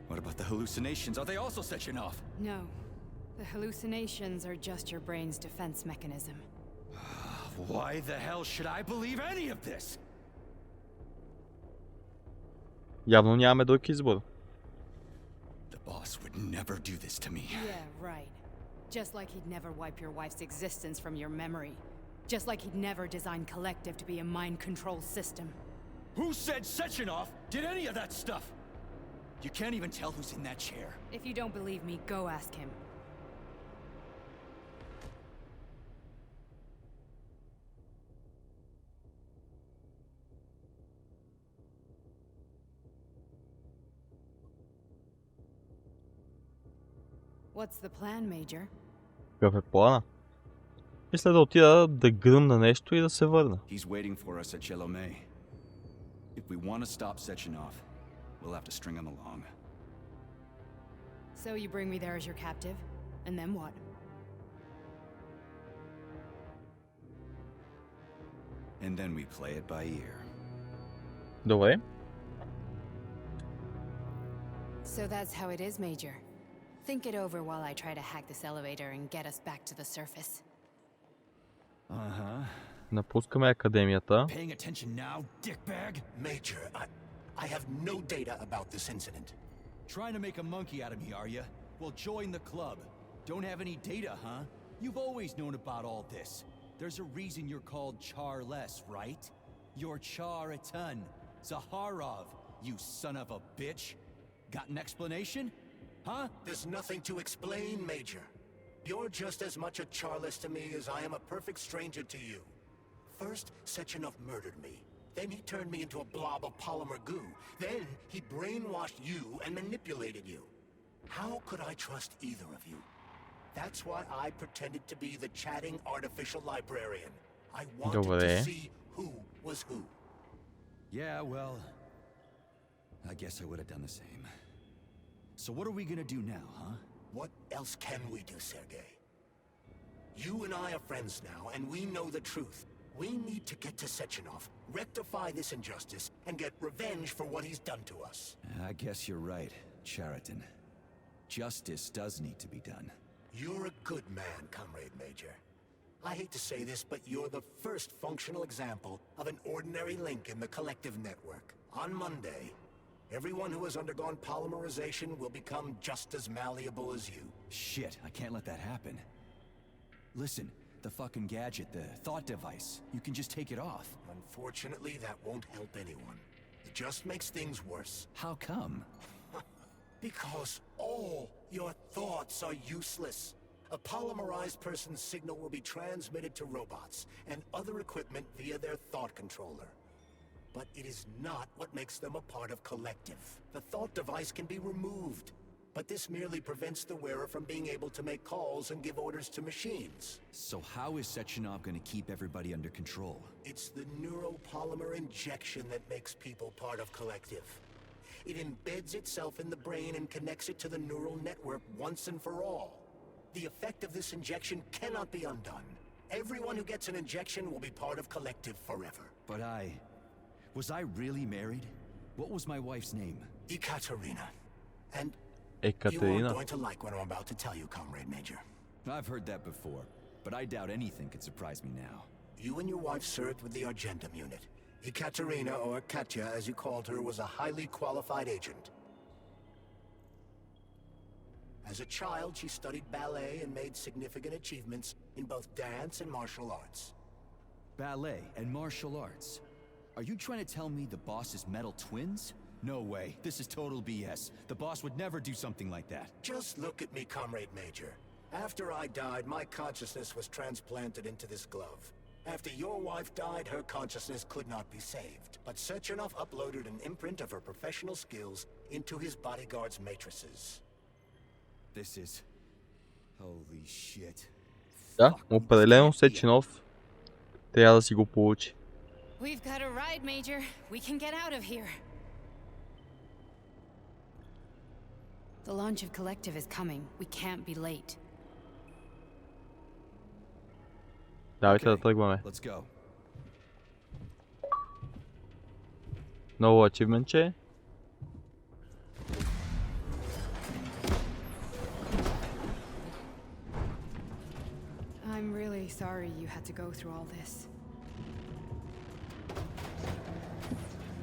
Speaker 6: What about the hallucinations? Are they also setting off?
Speaker 5: No. The hallucinations are just your brain's defense mechanism.
Speaker 6: Why the hell should I believe any of this?
Speaker 1: Явно нямаме друг избор.
Speaker 6: The boss would never do this to me.
Speaker 5: Yeah, right. Just like he'd never wipe your wife's existence from your memory. Just like he'd never design Collective to be a mind control system.
Speaker 6: Who said Sechenov did any of that stuff? You can't even tell who's in that chair.
Speaker 5: If you don't believe me, go ask him. What's the plan, Major?
Speaker 1: Какъв е плана? Мисля да отида да гръмна нещо и да се върна.
Speaker 6: He's waiting for us at Chelomey. If we want to stop Sechenov, we'll have to string him along.
Speaker 5: So you bring me there as your captive, and then what?
Speaker 6: And then we play it by ear.
Speaker 1: Добре.
Speaker 5: So that's how it is, Major. Think it over while I try to hack this elevator and get us back to the surface.
Speaker 6: Uh-huh.
Speaker 1: Напускаме академията.
Speaker 6: Paying attention now, dickbag?
Speaker 3: Major, I have no data about this incident.
Speaker 6: Trying to make a monkey out of me, are you? Well, join the club. Don't have any data, huh? You've always known about all this. There's a reason you're called Charless, right? You're Char-a-ton. Zaharov, you son of a bitch. Got an explanation? Huh?
Speaker 3: There's nothing to explain, Major. You're just as much a Charless to me as I am a perfect stranger to you. First, Sechenov murdered me. Then he turned me into a blob of polymer goo. Then he brainwashed you and manipulated you. How could I trust either of you? That's why I pretended to be the chatting artificial librarian. I wanted
Speaker 1: Добре.
Speaker 3: to see who was who.
Speaker 6: Yeah, well, I guess I would have done the same. So what are we gonna do now, huh?
Speaker 3: What else can we do, Sergei? You and I are friends now, and we know the truth. We need to get to Sechenov, rectify this injustice, and get revenge for what he's done to us.
Speaker 6: I guess you're right, Chariton. Justice does need to be done.
Speaker 3: You're a good man, Comrade Major. I hate to say this, but you're the first functional example of an ordinary link in the Collective network. On Monday, everyone who has undergone polymerization will become just as malleable as you.
Speaker 6: Shit, I can't let that happen. Listen, the fucking gadget, the thought device, you can just take it off.
Speaker 3: Unfortunately, that won't help anyone. It just makes things worse.
Speaker 6: How come?
Speaker 3: Because all your thoughts are useless. A polymerized person's signal will be transmitted to robots and other equipment via their thought controller. But it is not what makes them a part of Collective. The thought device can be removed, but this merely prevents the wearer from being able to make calls and give orders to machines.
Speaker 6: So how is Sechenov gonna keep everybody under control?
Speaker 3: It's the neuropolymer injection that makes people part of Collective. It embeds itself in the brain and connects it to the neural network once and for all. The effect of this injection cannot be undone. Everyone who gets an injection will be part of Collective forever.
Speaker 6: But was I really married? What was my wife's name?
Speaker 3: Ekaterina. And
Speaker 1: Ekaterina.
Speaker 3: you are going to like what I'm about to tell you, Comrade Major.
Speaker 6: I've heard that before, but I doubt anything could surprise me now.
Speaker 3: You and your wife served with the Argentum unit. Ekaterina, or Katya as you called her, was a highly qualified agent. As a child, she studied ballet and made significant achievements in both dance and martial arts.
Speaker 6: Ballet and martial arts? Are you trying to tell me the boss is metal twins? No way. This is total BS. The boss would never do something like that.
Speaker 3: Just look at me, Comrade Major. After I died, my consciousness was transplanted into this glove. After your wife died, her consciousness could not be saved. But Sechenov uploaded an imprint of her professional skills into his bodyguard's matrices.
Speaker 6: This is... holy shit.
Speaker 1: Да, определено Сеченов трябва да си го получи.
Speaker 5: We've got a ride, Major. We can get out of here. The launch of Collective is coming. We can't be late.
Speaker 1: Давайте да тръгваме.
Speaker 6: Let's go.
Speaker 1: Ново ачивментче.
Speaker 5: I'm really sorry you had to go through all this.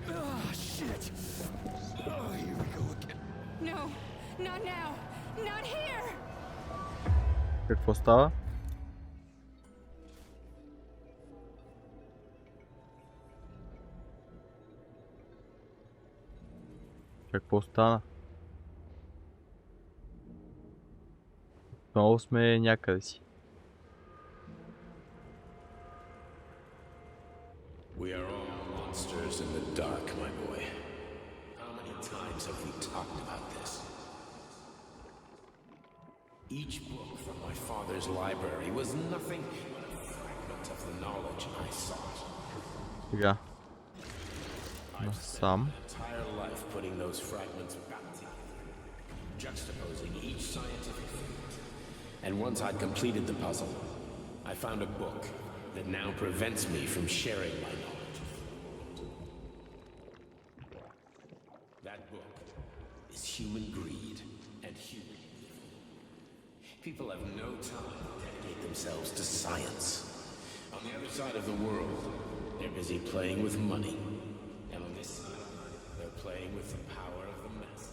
Speaker 6: Oh, shit. Oh, here we go again.
Speaker 5: No, not now. Not here.
Speaker 1: Какво става? Какво стана? Отново сме някъде си.
Speaker 2: We are all monsters in the dark, my boy. How many times have we talked about this? Each book from my father's library was nothing but a fragment of the knowledge I sought.
Speaker 1: Сега. Насам.
Speaker 2: Entire life putting those fragments back together, juxtaposing each scientific fact. And once I'd completed the puzzle, I found a book that now prevents me from sharing my knowledge. That book is human greed and human evil. People have no time to dedicate themselves to science. On the other side of the world, they're busy playing with money. And on this side, they're playing with the power of the masses.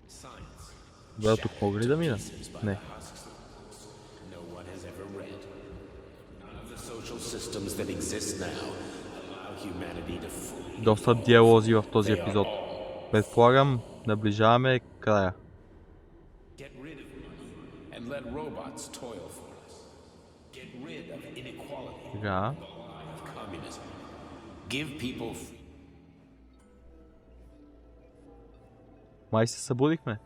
Speaker 2: Science.
Speaker 1: Да, тук мога ли да мина? Не.
Speaker 2: No one has ever read. None of the social systems that exist now allow humanity to fully.
Speaker 1: Доста диалози в този епизод. Предполагам, наближаваме края.
Speaker 2: Get rid of money and let robots toil for us. Get rid of inequality.
Speaker 1: Сега.
Speaker 2: Of communism. Give people free.
Speaker 1: Май се събудихме.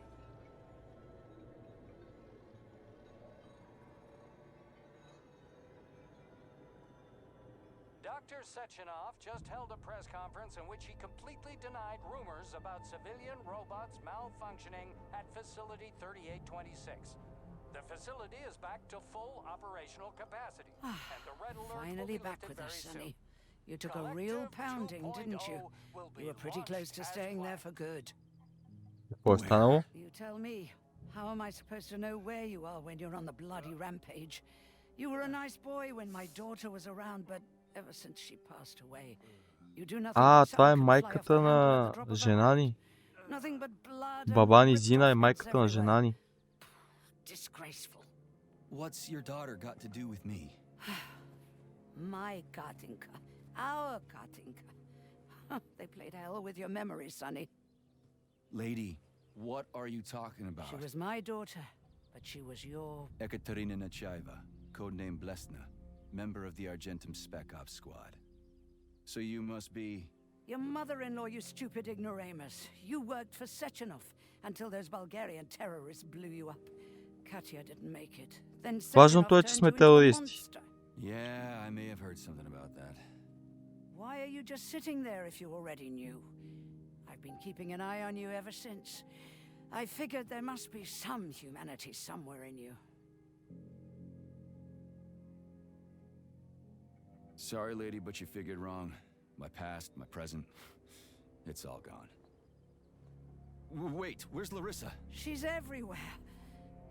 Speaker 10: Dr. Sechenov just held a press conference in which he completely denied rumors about civilian robots malfunctioning at Facility 3826. The facility is back to full operational capacity, and the red alert will
Speaker 11: Finally
Speaker 10: be
Speaker 11: back
Speaker 10: lifted
Speaker 11: with us,
Speaker 10: very
Speaker 11: Sonny.
Speaker 10: soon.
Speaker 11: You took a real pounding, didn't you?
Speaker 10: Will be
Speaker 11: You were pretty
Speaker 10: launched
Speaker 11: close to
Speaker 10: as
Speaker 11: staying there
Speaker 10: planned.
Speaker 11: for good.
Speaker 1: Какво е станало?
Speaker 11: You tell me. How am I supposed to know where you are when you're on the bloody rampage? You were a nice boy when my daughter was around, but ever since she passed away, you do nothing
Speaker 1: А,
Speaker 11: but
Speaker 1: това е
Speaker 11: suck and fly off
Speaker 1: майката
Speaker 11: the handle
Speaker 1: на
Speaker 11: at the drop of a
Speaker 1: жена
Speaker 11: hat.
Speaker 1: ни.
Speaker 11: Nothing but blood and
Speaker 1: Баба ни
Speaker 11: ripped
Speaker 1: Зина е
Speaker 11: off
Speaker 1: майката на
Speaker 11: bits
Speaker 1: жена ни.
Speaker 11: Disgraceful.
Speaker 6: What's your daughter got to do with me?
Speaker 11: My Katinka. Our Katinka. They played hell with your memory, Sonny.
Speaker 6: Lady, what are you talking about?
Speaker 11: She was my daughter, but she was your...
Speaker 6: Ekaterina Nechaeva, codename Blesna, member of the Argentum Spec Ops squad. So you must be...
Speaker 11: Your mother-in-law, you stupid ignoramus. You worked for Sechenov until those Bulgarian terrorists blew you up. Katya didn't make it. Then
Speaker 1: Важното е, че
Speaker 11: Sechenov
Speaker 1: сме
Speaker 11: turned you into a
Speaker 1: терористи.
Speaker 11: monster.
Speaker 6: Yeah, I may have heard something about that.
Speaker 11: Why are you just sitting there if you already knew? I've been keeping an eye on you ever since. I figured there must be some humanity somewhere in you.
Speaker 6: Sorry, lady, but you figured wrong. My past, my present, it's all gone. Wait, where's Larissa?
Speaker 11: She's everywhere.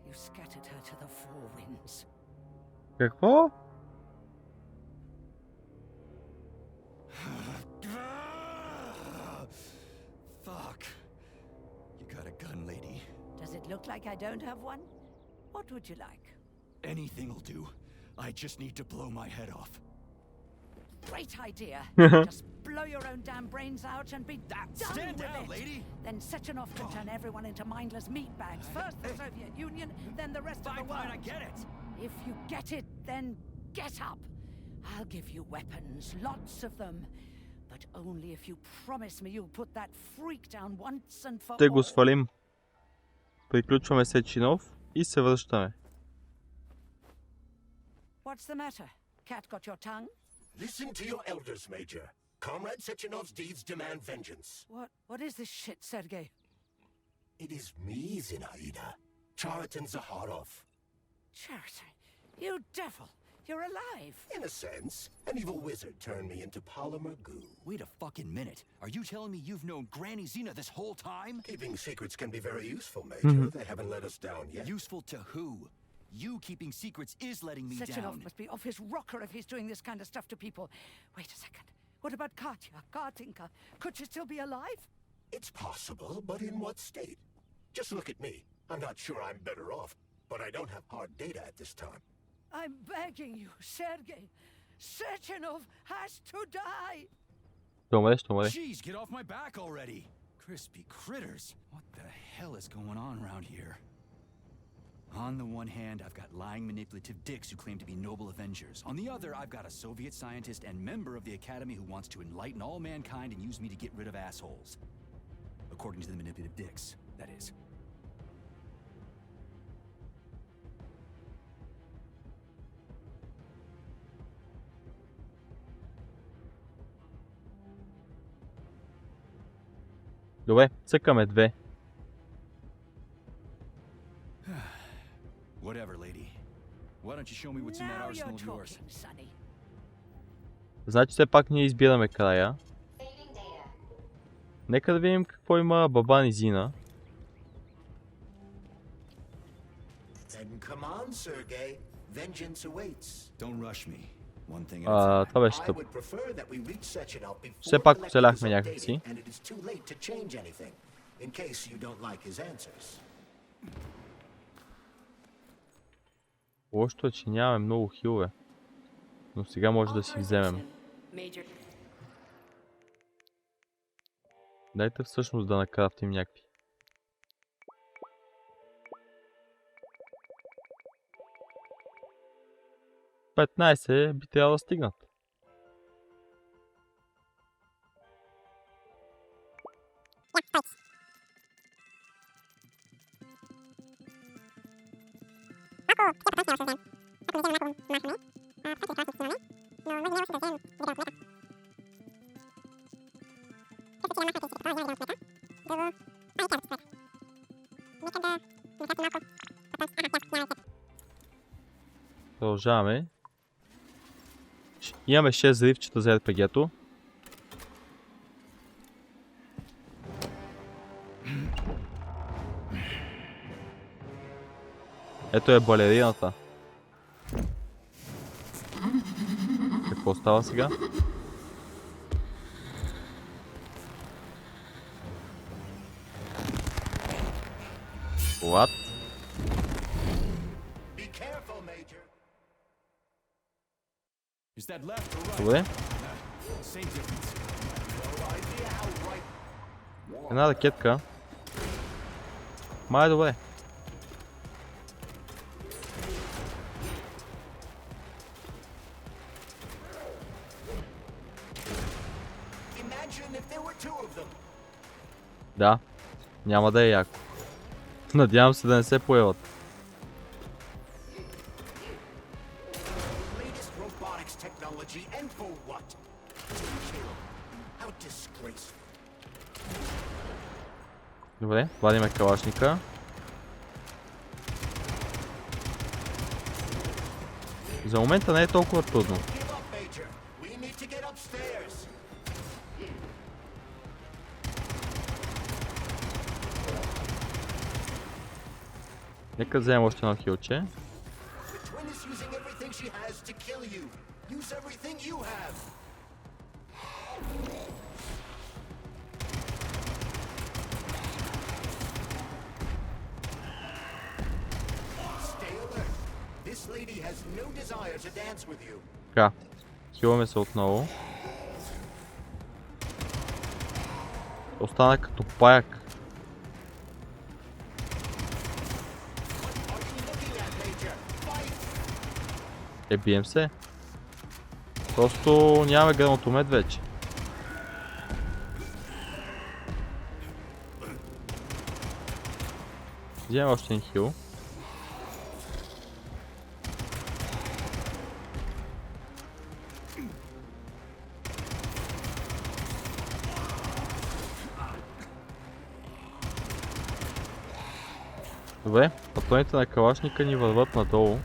Speaker 11: You scattered her to the four winds.
Speaker 1: Какво?
Speaker 6: Fuck. You got a gun, lady?
Speaker 11: Does it look like I don't have one? What would you like?
Speaker 6: Anything'll do. I just need to blow my head off.
Speaker 11: Great idea. Just blow your own damn brains out and be done
Speaker 6: Stand
Speaker 11: with
Speaker 6: down,
Speaker 11: it.
Speaker 6: lady.
Speaker 11: Then Sechenov can turn everyone into mindless meatbags. First the Soviet Union, then the rest of the world.
Speaker 6: Fine, I get it.
Speaker 11: If you get it, then get up. I'll give you weapons, lots of them. But only if you promise me you'll put that freak down once and for
Speaker 1: Ще го
Speaker 11: all.
Speaker 1: свалим. Приключваме Сечинов и се връщаме.
Speaker 11: What's the matter? Cat got your tongue?
Speaker 3: Listen to your elders, Major. Comrade Sechenov's deeds demand vengeance.
Speaker 11: What is this shit, Sergei?
Speaker 3: It is me, Zinaida. Chariton Zaharov.
Speaker 11: Chariton, you devil! You're alive!
Speaker 3: In a sense, an evil wizard turned me into polymer goo.
Speaker 6: Wait a fucking minute. Are you telling me you've known Granny Zena this whole time?
Speaker 3: Keeping secrets can be very useful, Major. They haven't let us down yet.
Speaker 6: Useful to who? You keeping secrets is letting me
Speaker 11: Sechenov
Speaker 6: down.
Speaker 11: must be off his rocker if he's doing this kind of stuff to people. Wait a second. What about Katya, Katinka? Could she still be alive?
Speaker 3: It's possible, but in what state? Just look at me. I'm not sure I'm better off, but I don't have hard data at this time.
Speaker 11: I'm begging you, Sergei. Sechenov has to die!
Speaker 1: Ще умре, ще умре.
Speaker 6: Jeez, get off my back already. Crispy critters. What the hell is going on around here? On the one hand, I've got lying, manipulative dicks who claim to be noble avengers. On the other, I've got a Soviet scientist and member of the Academy who wants to enlighten all mankind and use me to get rid of assholes. According to the manipulative dicks, that is.
Speaker 1: Добре, цъкаме 2.
Speaker 6: Whatever, lady. Why don't you show me what's in that
Speaker 11: Now
Speaker 6: arsenal
Speaker 11: you're
Speaker 6: of yours?
Speaker 11: talking, Sonny.
Speaker 1: Значи все пак ние избираме края. Нека да видим какво има Бабан и Зина.
Speaker 3: Then come on, Sergei. Vengeance awaits.
Speaker 6: Don't rush me. One thing at a time.
Speaker 1: Това беше
Speaker 3: I
Speaker 1: тъп.
Speaker 3: would prefer that we reach Sechenov before
Speaker 1: Все пак
Speaker 3: Collective
Speaker 1: оцеляхме
Speaker 3: is
Speaker 1: някакси.
Speaker 3: updated, and it is too late to change anything, in case you don't like his answers.
Speaker 1: Лошото е, че нямаме много хилове. Но сега може да си вземем. Дайте всъщност да накрафтим някакви. $15 би трябвало да стигнат. Продължаваме. Имаме 6 взривчета за RPG-то. Ето е балерината. Какво става сега? What?
Speaker 3: Be careful, Major.
Speaker 6: Is that left or right?
Speaker 1: Добре.
Speaker 6: Same difference.
Speaker 3: No idea how right.
Speaker 1: Една ракетка. Май добре.
Speaker 3: Imagine if there were two of them.
Speaker 1: Да. Няма да е яко. Надявам се да не се появат.
Speaker 3: Latest robotics technology, and for what? To kill
Speaker 1: Добре, вадиме калашника. За момента не е толкова трудно. Нека вземем още едно хилче. Така, хилваме се отново. Остана като паяк. Бием се. Просто нямаме гранатомет вече. Вземем още един хил. Добре, патроните на калашника ни върват надолу.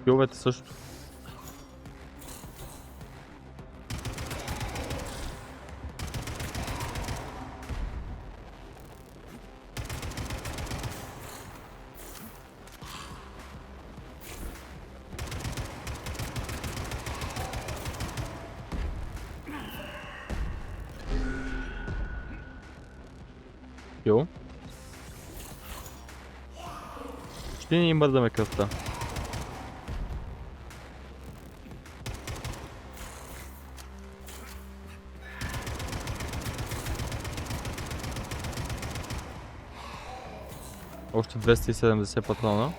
Speaker 1: Хиловете също. Хил. Ще ни мърдаме кръвта. Още 270 патрона.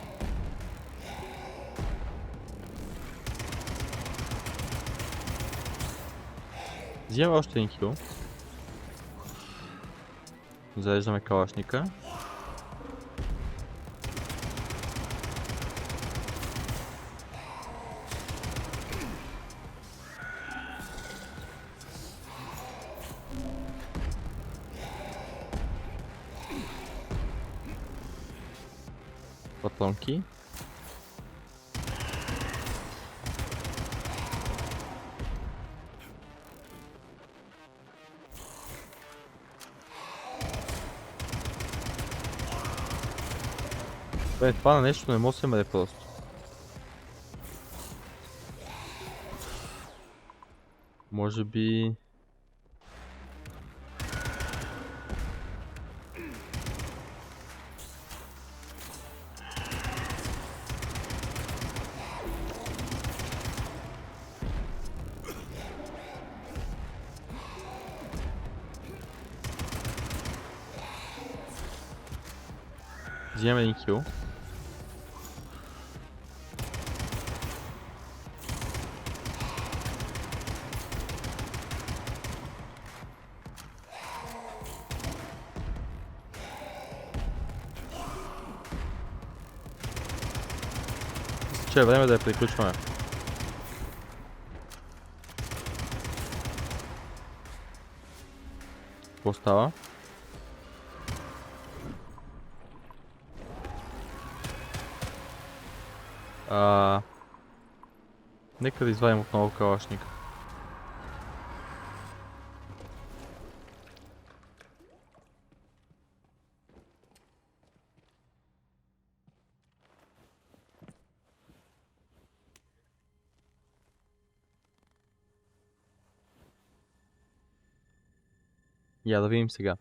Speaker 1: Вземаме още един хил. Зареждаме калашника. Патронки. Това на нещо не може да се мере просто. Може би... Вземем един хил. Че е време да я приключваме. Какво става? Нека да извадим отново калашника. Я да видим сега.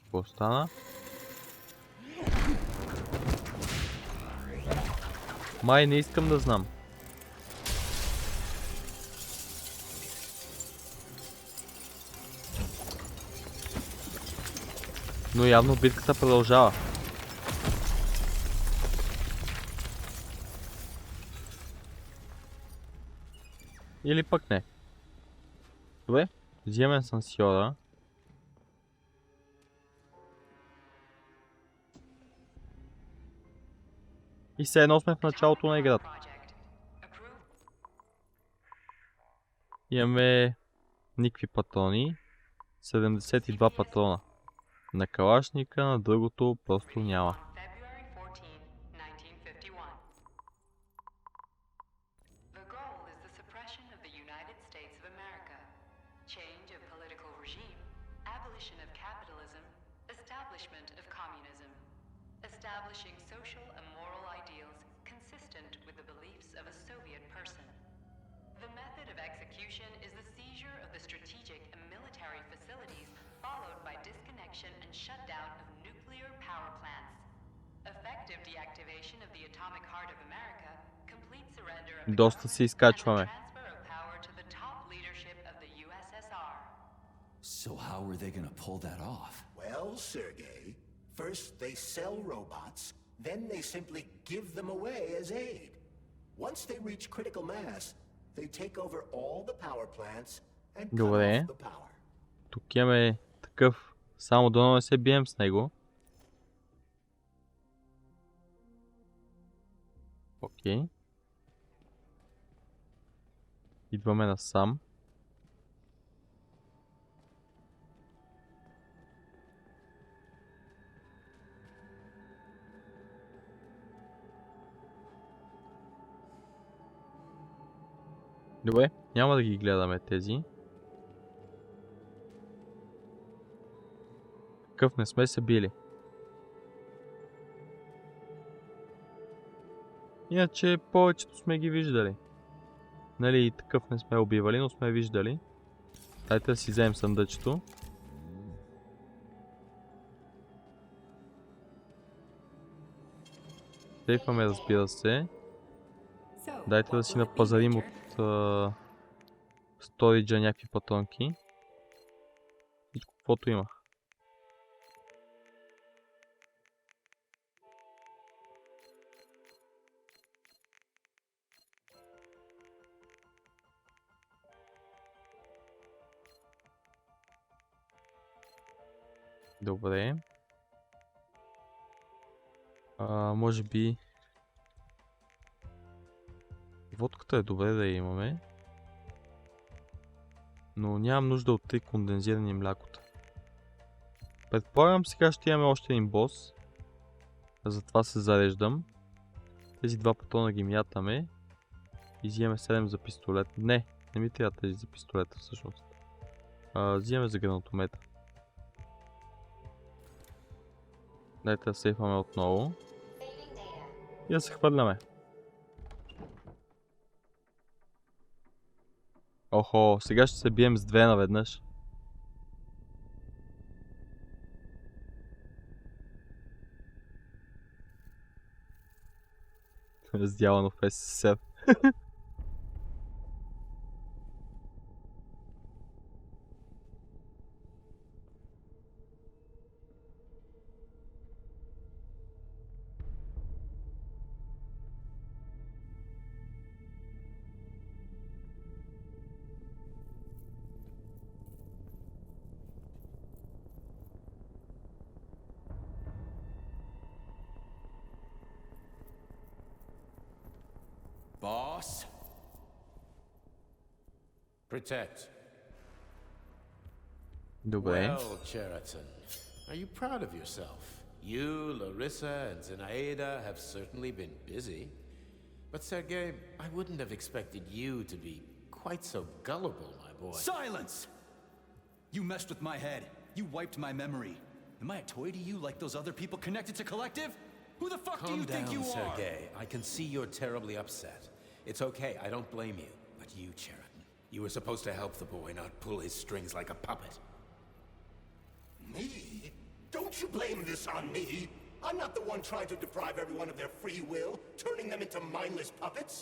Speaker 1: Какво стана? Май не искам да знам. Но явно битката продължава. Или пък не. Добре, вземем сансьора. И все едно сме в началото на играта. Имаме никакви патрони. 72 патрона. На калашника, на другото просто няма.
Speaker 7: Establishing social and moral ideals consistent with the beliefs of a Soviet person. The method of execution is the seizure of the strategic and military facilities, followed by disconnection and shutdown of nuclear power plants. Effective deactivation of the atomic heart of America, complete surrender of the
Speaker 1: Доста се изкачваме.
Speaker 7: transfer of power to the top leadership of the USSR.
Speaker 6: So how are they gonna pull that off?
Speaker 3: Well, Sergei, first they sell robots, then they simply give them away as aid. Once they reach critical mass, they take over all the power plants and cut
Speaker 1: Добре.
Speaker 3: off the power.
Speaker 1: Тук имаме такъв. Само дано не се бием с него. Окей. Идваме насам. Добре, няма да ги гледаме тези. Такъв не сме се били. Иначе повечето сме ги виждали. Нали, такъв не сме убивали, но сме виждали. Дайте да си вземем съндъчето. Сейфваме, разбира се. Дайте да си напазарим от сториджа някакви патронки. И каквото има. Добре. Може би... Водката е добре да я имаме. Но нямам нужда от 3 кондензирани млякота. Предполагам, сега ще имаме още един бос. Затова се зареждам. Тези два патрона ги мятаме. Изимаме 7 за пистолет. Не ми трябва тези за пистолета всъщност. Взимаме за гранатомета. Дайте да сейфваме отново. И да се хвърляме. Охо, сега ще се бием с две наведнъж. Раздялано в СССР.
Speaker 2: Boss? Protect.
Speaker 1: Добре.
Speaker 2: Well, Cheriton, are you proud of yourself? You, Larissa, and Zinaida have certainly been busy. But Sergei, I wouldn't have expected you to be quite so gullible, my boy.
Speaker 6: Silence! You messed with my head. You wiped my memory. Am I a toy to you like those other people connected to Collective? Who the fuck do you think you are?
Speaker 2: Calm down, Sergei. I can see you're terribly upset. It's okay, I don't blame you. But you, Cheriton, you were supposed to help the boy, not pull his strings like a puppet.
Speaker 3: Me? Don't you blame this on me? I'm not the one trying to deprive everyone of their free will, turning them into mindless puppets.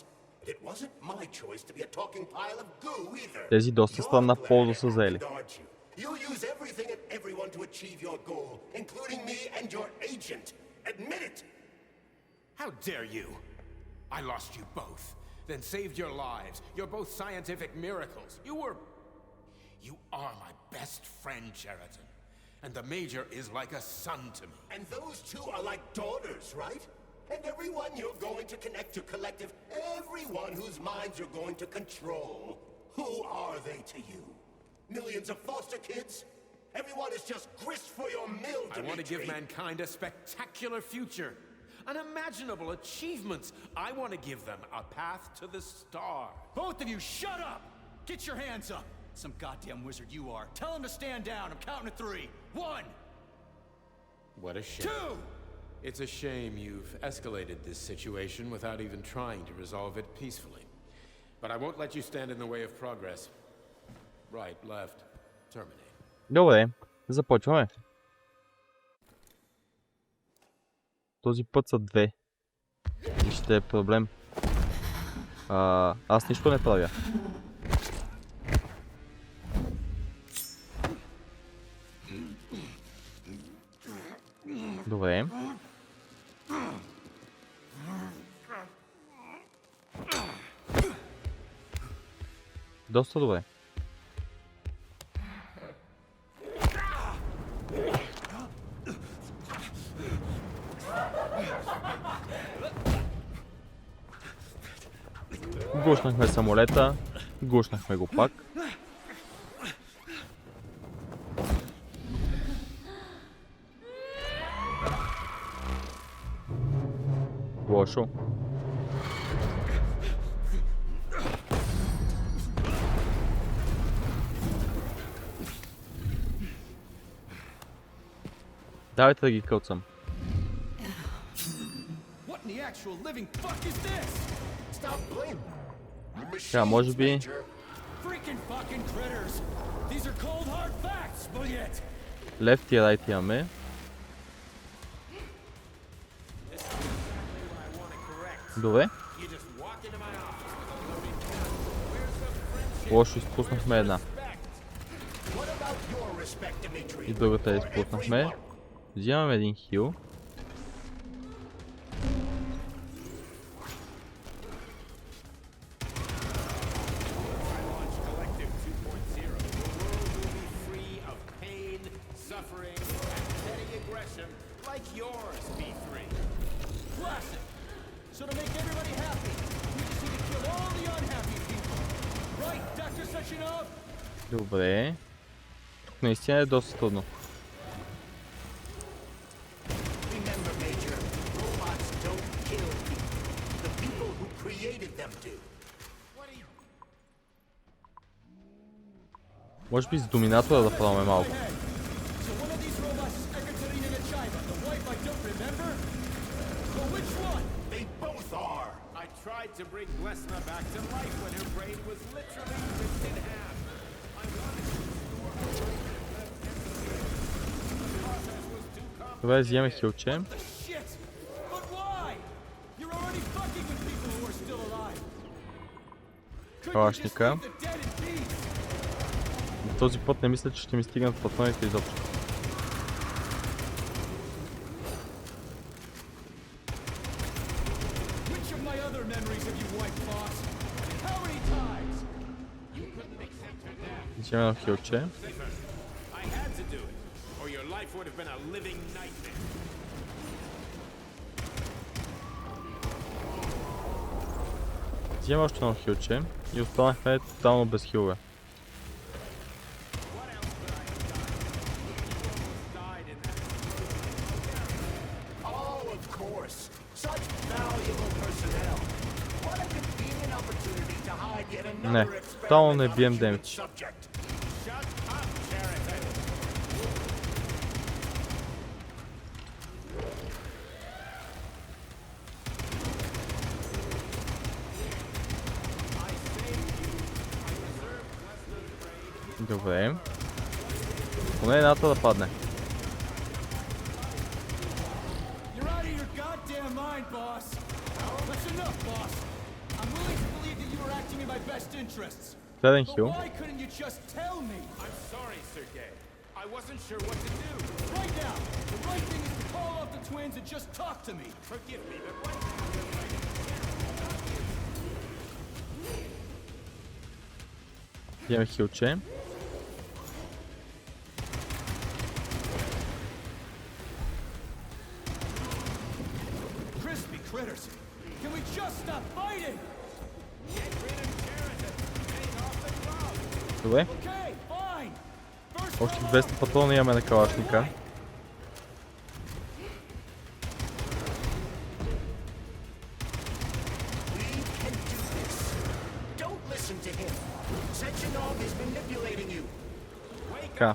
Speaker 3: It wasn't my choice to be a talking pile of goo either.
Speaker 1: Тези доста странна полза са взели.
Speaker 3: You'll use everything and everyone to achieve your goal, including me and your agent. Admit it!
Speaker 2: How dare you? I lost you both, then saved your lives. You're both scientific miracles. You are my best friend, Cheriton. And the Major is like a son to me.
Speaker 3: And those two are like daughters, right? And everyone you're going to connect to Collective, everyone whose minds you're going to control. Who are they to you? Millions of foster kids? Everyone is just grist for your mill, Dimitri.
Speaker 2: I want to give mankind a spectacular future. Unimaginable achievements. I want to give them a path to the stars.
Speaker 6: Both of you, shut up! Get your hands up! Some goddamn wizard you are. Tell him to stand down. I'm counting to 3. 1!
Speaker 2: What a shame.
Speaker 6: 2!
Speaker 2: It's a shame you've escalated this situation without even trying to resolve it peacefully. But I won't let you stand in the way of progress. Right, left, terminate.
Speaker 1: Добре, започваме. Този път са 2. И ще е проблем. Аз нищо не правя. Добре. Доста добре. Гушнахме самолета, гушнахме го пак. Лошо. Давайте да ги кълцам. Сега, може би... Left и right имаме. Добре. Лошо, изпуснахме една. И другата изпуснахме. Взимаме един хил. Добре. Тук наистина е доста трудно. Може би с доминатора да пробваме малко. Добре, взимаме хилче. Калашника. Този път не мисля, че ще ми стигнат патроните изобщо. Взимаме едно хилче. Взимаме още едно хилче и останахме тотално без хилове. Не, тотално не бием демидж. Добре. Поне едната да падне. Следен хил. Вземем хилче. Добре. Още 200 патрона имаме на калашника. Така.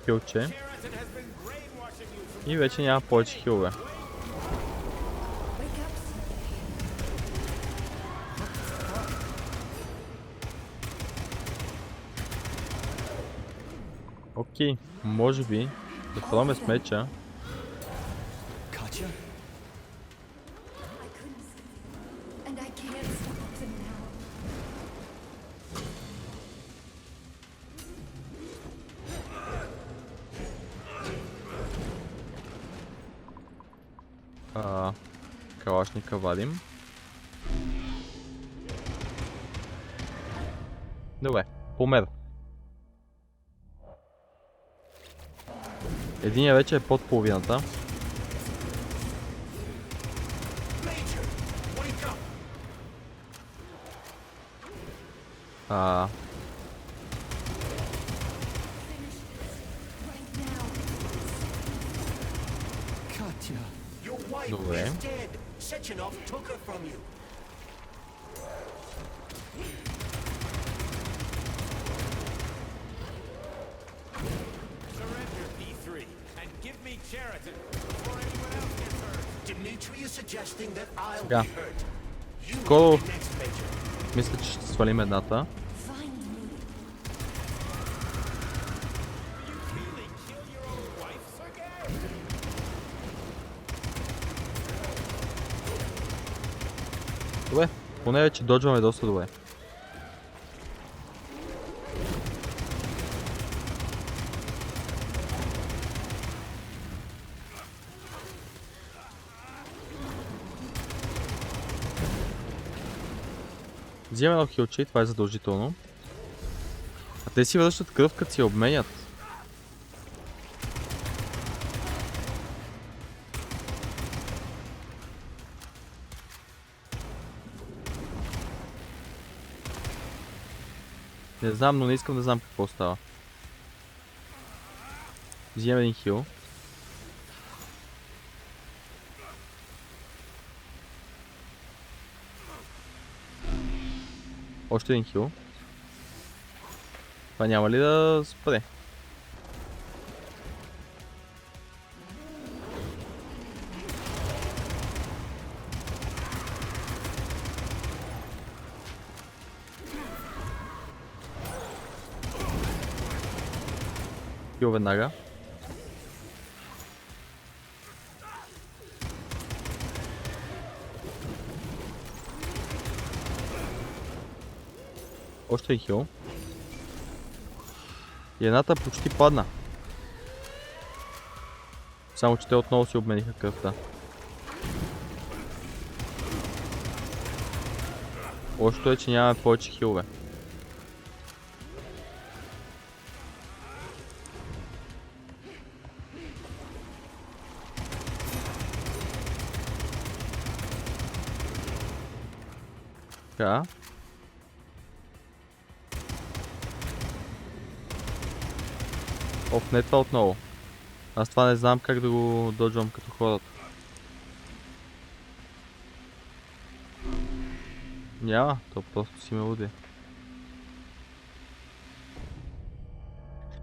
Speaker 1: Хилче. И вече няма повече хилове. Окей, може би да пробваме с меча. Калашника вадим. Добре, помер. Единия вече е под половината. Добре. Сега. Скоро мисля, че ще свалим едната. Добре, поне вече доджваме доста добре. Взимаме едно хилче и това е задължително. А те си връщат кръв, като си обменят. Не знам, но не искам да знам какво става. Взимаме един хил. Още един хил. Това няма ли да спре? Хил веднага. Още един хил. И едната почти падна. Само че те отново си обмениха кръвта. Лошото е, че нямаме повече хилове. Така. Оф, не това отново. Аз това не знам как да го доджвам като хората. Няма, то просто си ме луди.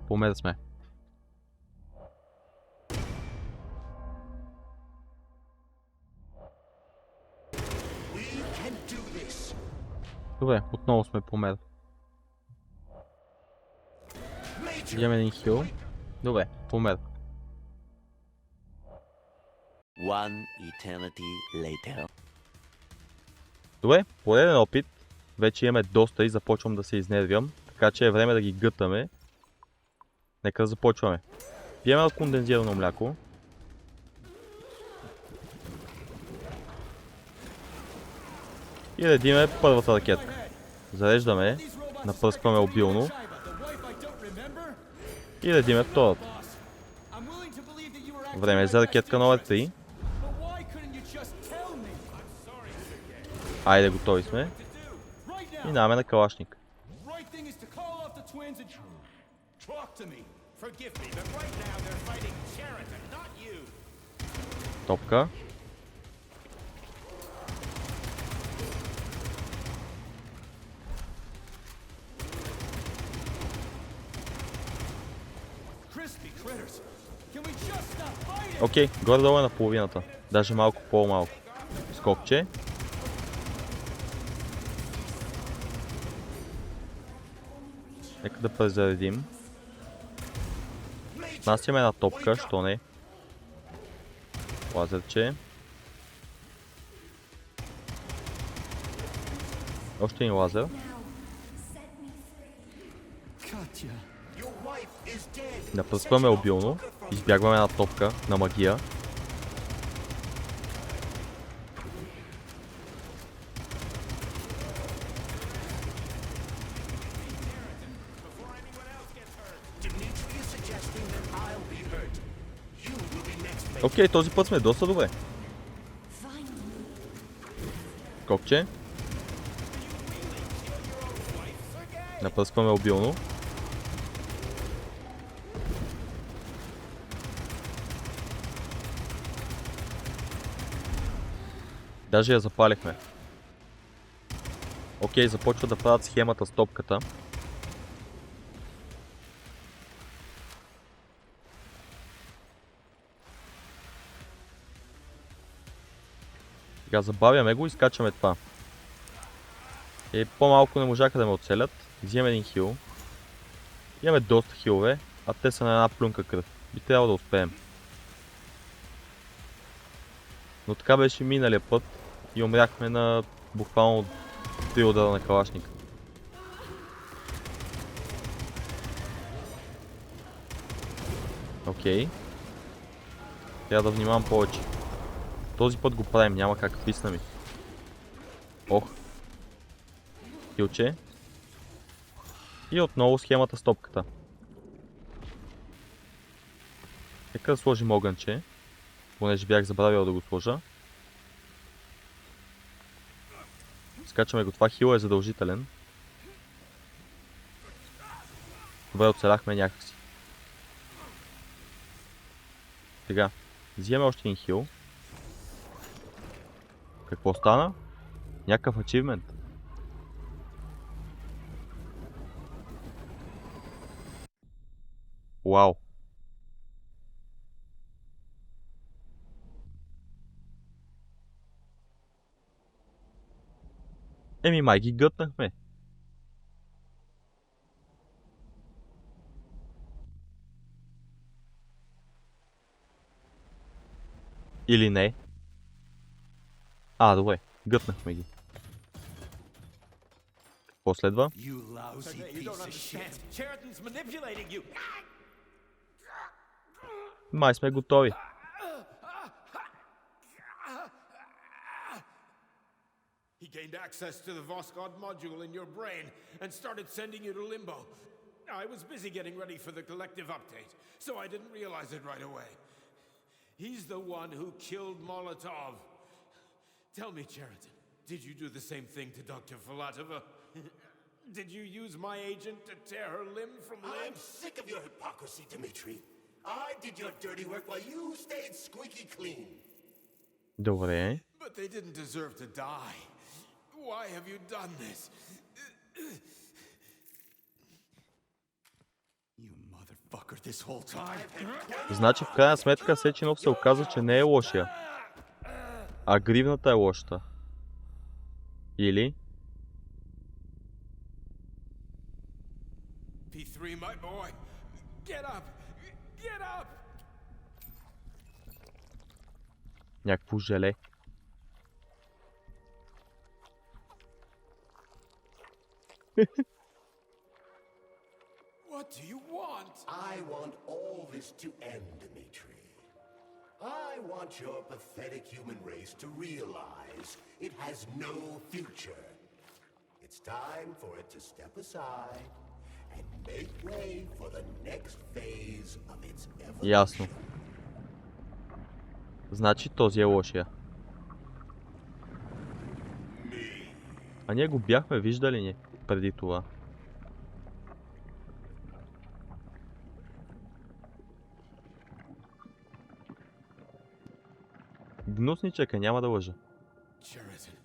Speaker 1: Помер сме. Добре, отново сме помер. Вземем един хил. Добре, помер. Добре, пореден опит. Вече имаме доста и започвам да се изнервям. Така че е време да ги гътаме. Нека да започваме. Пием от кондензирано мляко. И редиме първата ракетка. Зареждаме, напръскваме обилно. И редиме втората. Време е за ракетка номер 3. Айде, готови сме. И минаваме на калашник.
Speaker 6: thing is to call off the twins and talk to me. Forgive me, but right now they're fighting Sheraton, not you.
Speaker 1: Топка. Окей, горе-долу е на половината. Даже малко по-малко. Скокче. Нека да презаредим. Насяме една топка, що не. Лазерче. Още един лазер. Напръскваме обилно. Избягваме една топка на магия. Окей, този път сме доста добре. Кокче. Напръскваме обилно. Даже я запалихме. Окей, започва да правят схемата с топката. Сега забавяме го и скачаме това. И по-малко не можаха да ме оцелят. Взимаме един хил. Имаме доста хилове, а те са на една плюнка кръв. Би трябвало да успеем. Но така беше миналия път и умряхме на буквално 3 удара на калашника. Окей. Трябва да внимавам повече. Този път го правим, няма как, писна ми. Ох. Хилче. И отново схемата с топката. Нека да сложим огънче. Понеже бях забравил да го сложа. Скачаме го, това хил е задължителен. Добре, оцеляхме някакси. Сега, взимаме още един хил. Какво стана? Някакъв ачивмент. Вау. Еми, май ги гътнахме. Или не? Добре. Гътнахме ги. Какво следва? Май сме готови.
Speaker 2: He gained access to the Voskhod module in your brain and started sending you to limbo. I was busy getting ready for the collective update, so I didn't realize it right away. He's the one who killed Molotov. Tell me, Cheriton, did you do the same thing to Dr. Filatova? Did you use my agent to tear her limb from limb?
Speaker 3: I'm sick of your hypocrisy, Dmitri. I did your dirty work while you stayed squeaky clean.
Speaker 1: Добре.
Speaker 2: But they didn't deserve to die. Why have you done this?
Speaker 6: You motherfucker, this whole time.
Speaker 1: Значи в крайна сметка Сеченов се оказа, че не е лошия. А гривната е лошата. Или?
Speaker 2: P3, my boy. Get up. Get up.
Speaker 1: Някакво желе.
Speaker 2: What do you want?
Speaker 3: I want all this to end, Dmitri. I want your pathetic human race to realize it has no future. It's time for it to step aside and make way for the next phase of its evolution.
Speaker 1: Ясно. Значи този е лошия. А ние го бяхме виждали преди това. Гнусничека, няма да лъжа.
Speaker 2: Sheraton,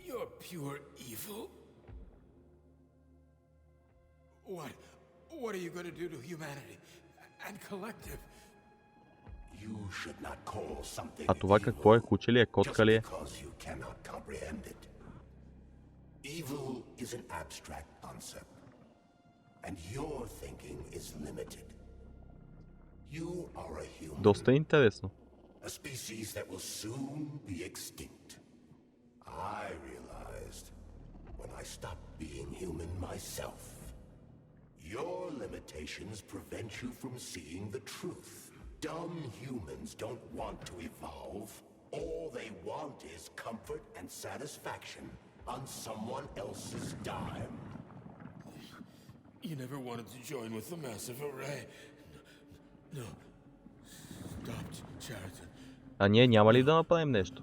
Speaker 2: you're pure evil. What are you going to do to humanity and collective?
Speaker 3: You should not call something
Speaker 1: А това какво е? Куче ли е? Котка ли е?
Speaker 3: because you cannot comprehend it. Evil is an abstract concept, and your thinking is limited. You are a human.
Speaker 1: Доста интересно.
Speaker 3: A species that will soon be extinct. I realized when I stopped being human myself. Your limitations prevent you from seeing the truth. Dumb humans don't want to evolve. All they want is comfort and satisfaction on someone else's dime.
Speaker 2: You never wanted to join with the massive array. No. Stopped, Sheraton.
Speaker 1: А ние няма ли да направим нещо?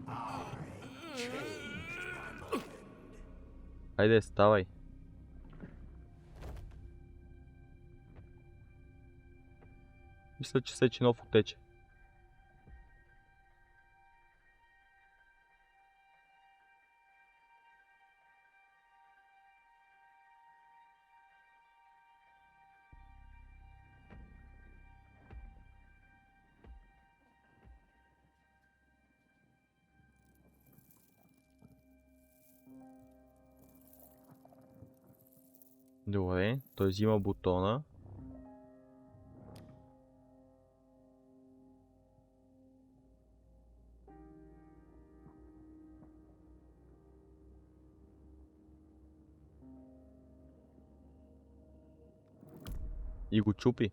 Speaker 1: Хайде, ставай. Мисля, че Сеченов отече. Добре, той взима бутона. И го чупи.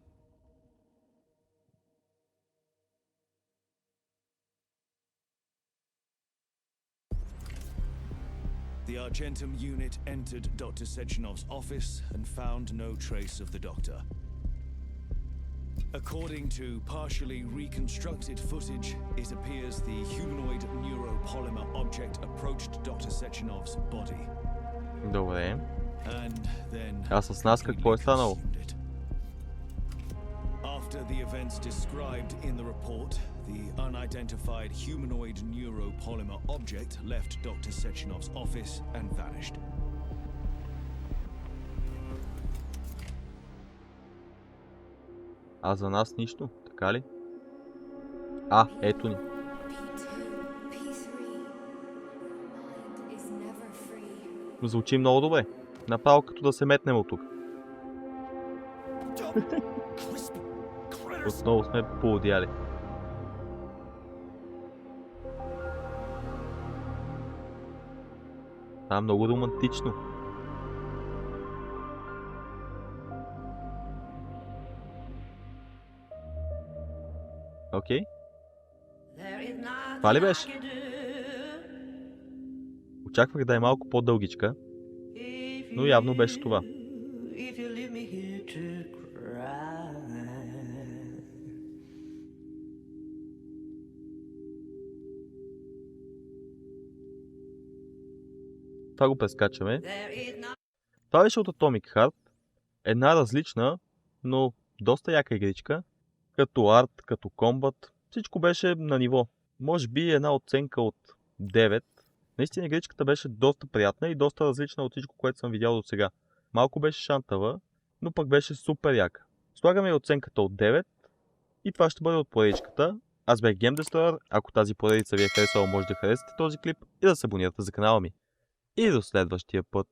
Speaker 12: The Argentum unit entered Dr. Sechenov's office and found no trace of the doctor. According to partially reconstructed footage, it appears the humanoid neuropolymer object approached Dr. Sechenov's body.
Speaker 1: Добре.
Speaker 12: And then
Speaker 1: А с нас какво е станало?
Speaker 12: After the events described in the report, the unidentified humanoid neuropolymer object left Dr. Sechenov's office and vanished.
Speaker 1: А за нас нищо, така ли? А, ето ни. Звучи много добре. Направо като да се метнем от тук. Отново сме поодяли. Това е много романтично. Окей. Това ли беше? Очаквах да е малко по-дългичка, но явно беше това. Това го прескачаме. Това беше от Atomic Heart. Една различна, но доста яка игричка. Като арт, като комбат. Всичко беше на ниво. Може би една оценка от 9. Наистина игричката беше доста приятна и доста различна от всичко, което съм видял до сега. Малко беше шантава, но пък беше супер яка. Слагаме и оценката от 9. И това ще бъде от поредичката. Аз бях GameDestroyer. Ако тази поредица ви е харесала, може да харесате този клип и да се абонирате за канала ми. И до следващия път.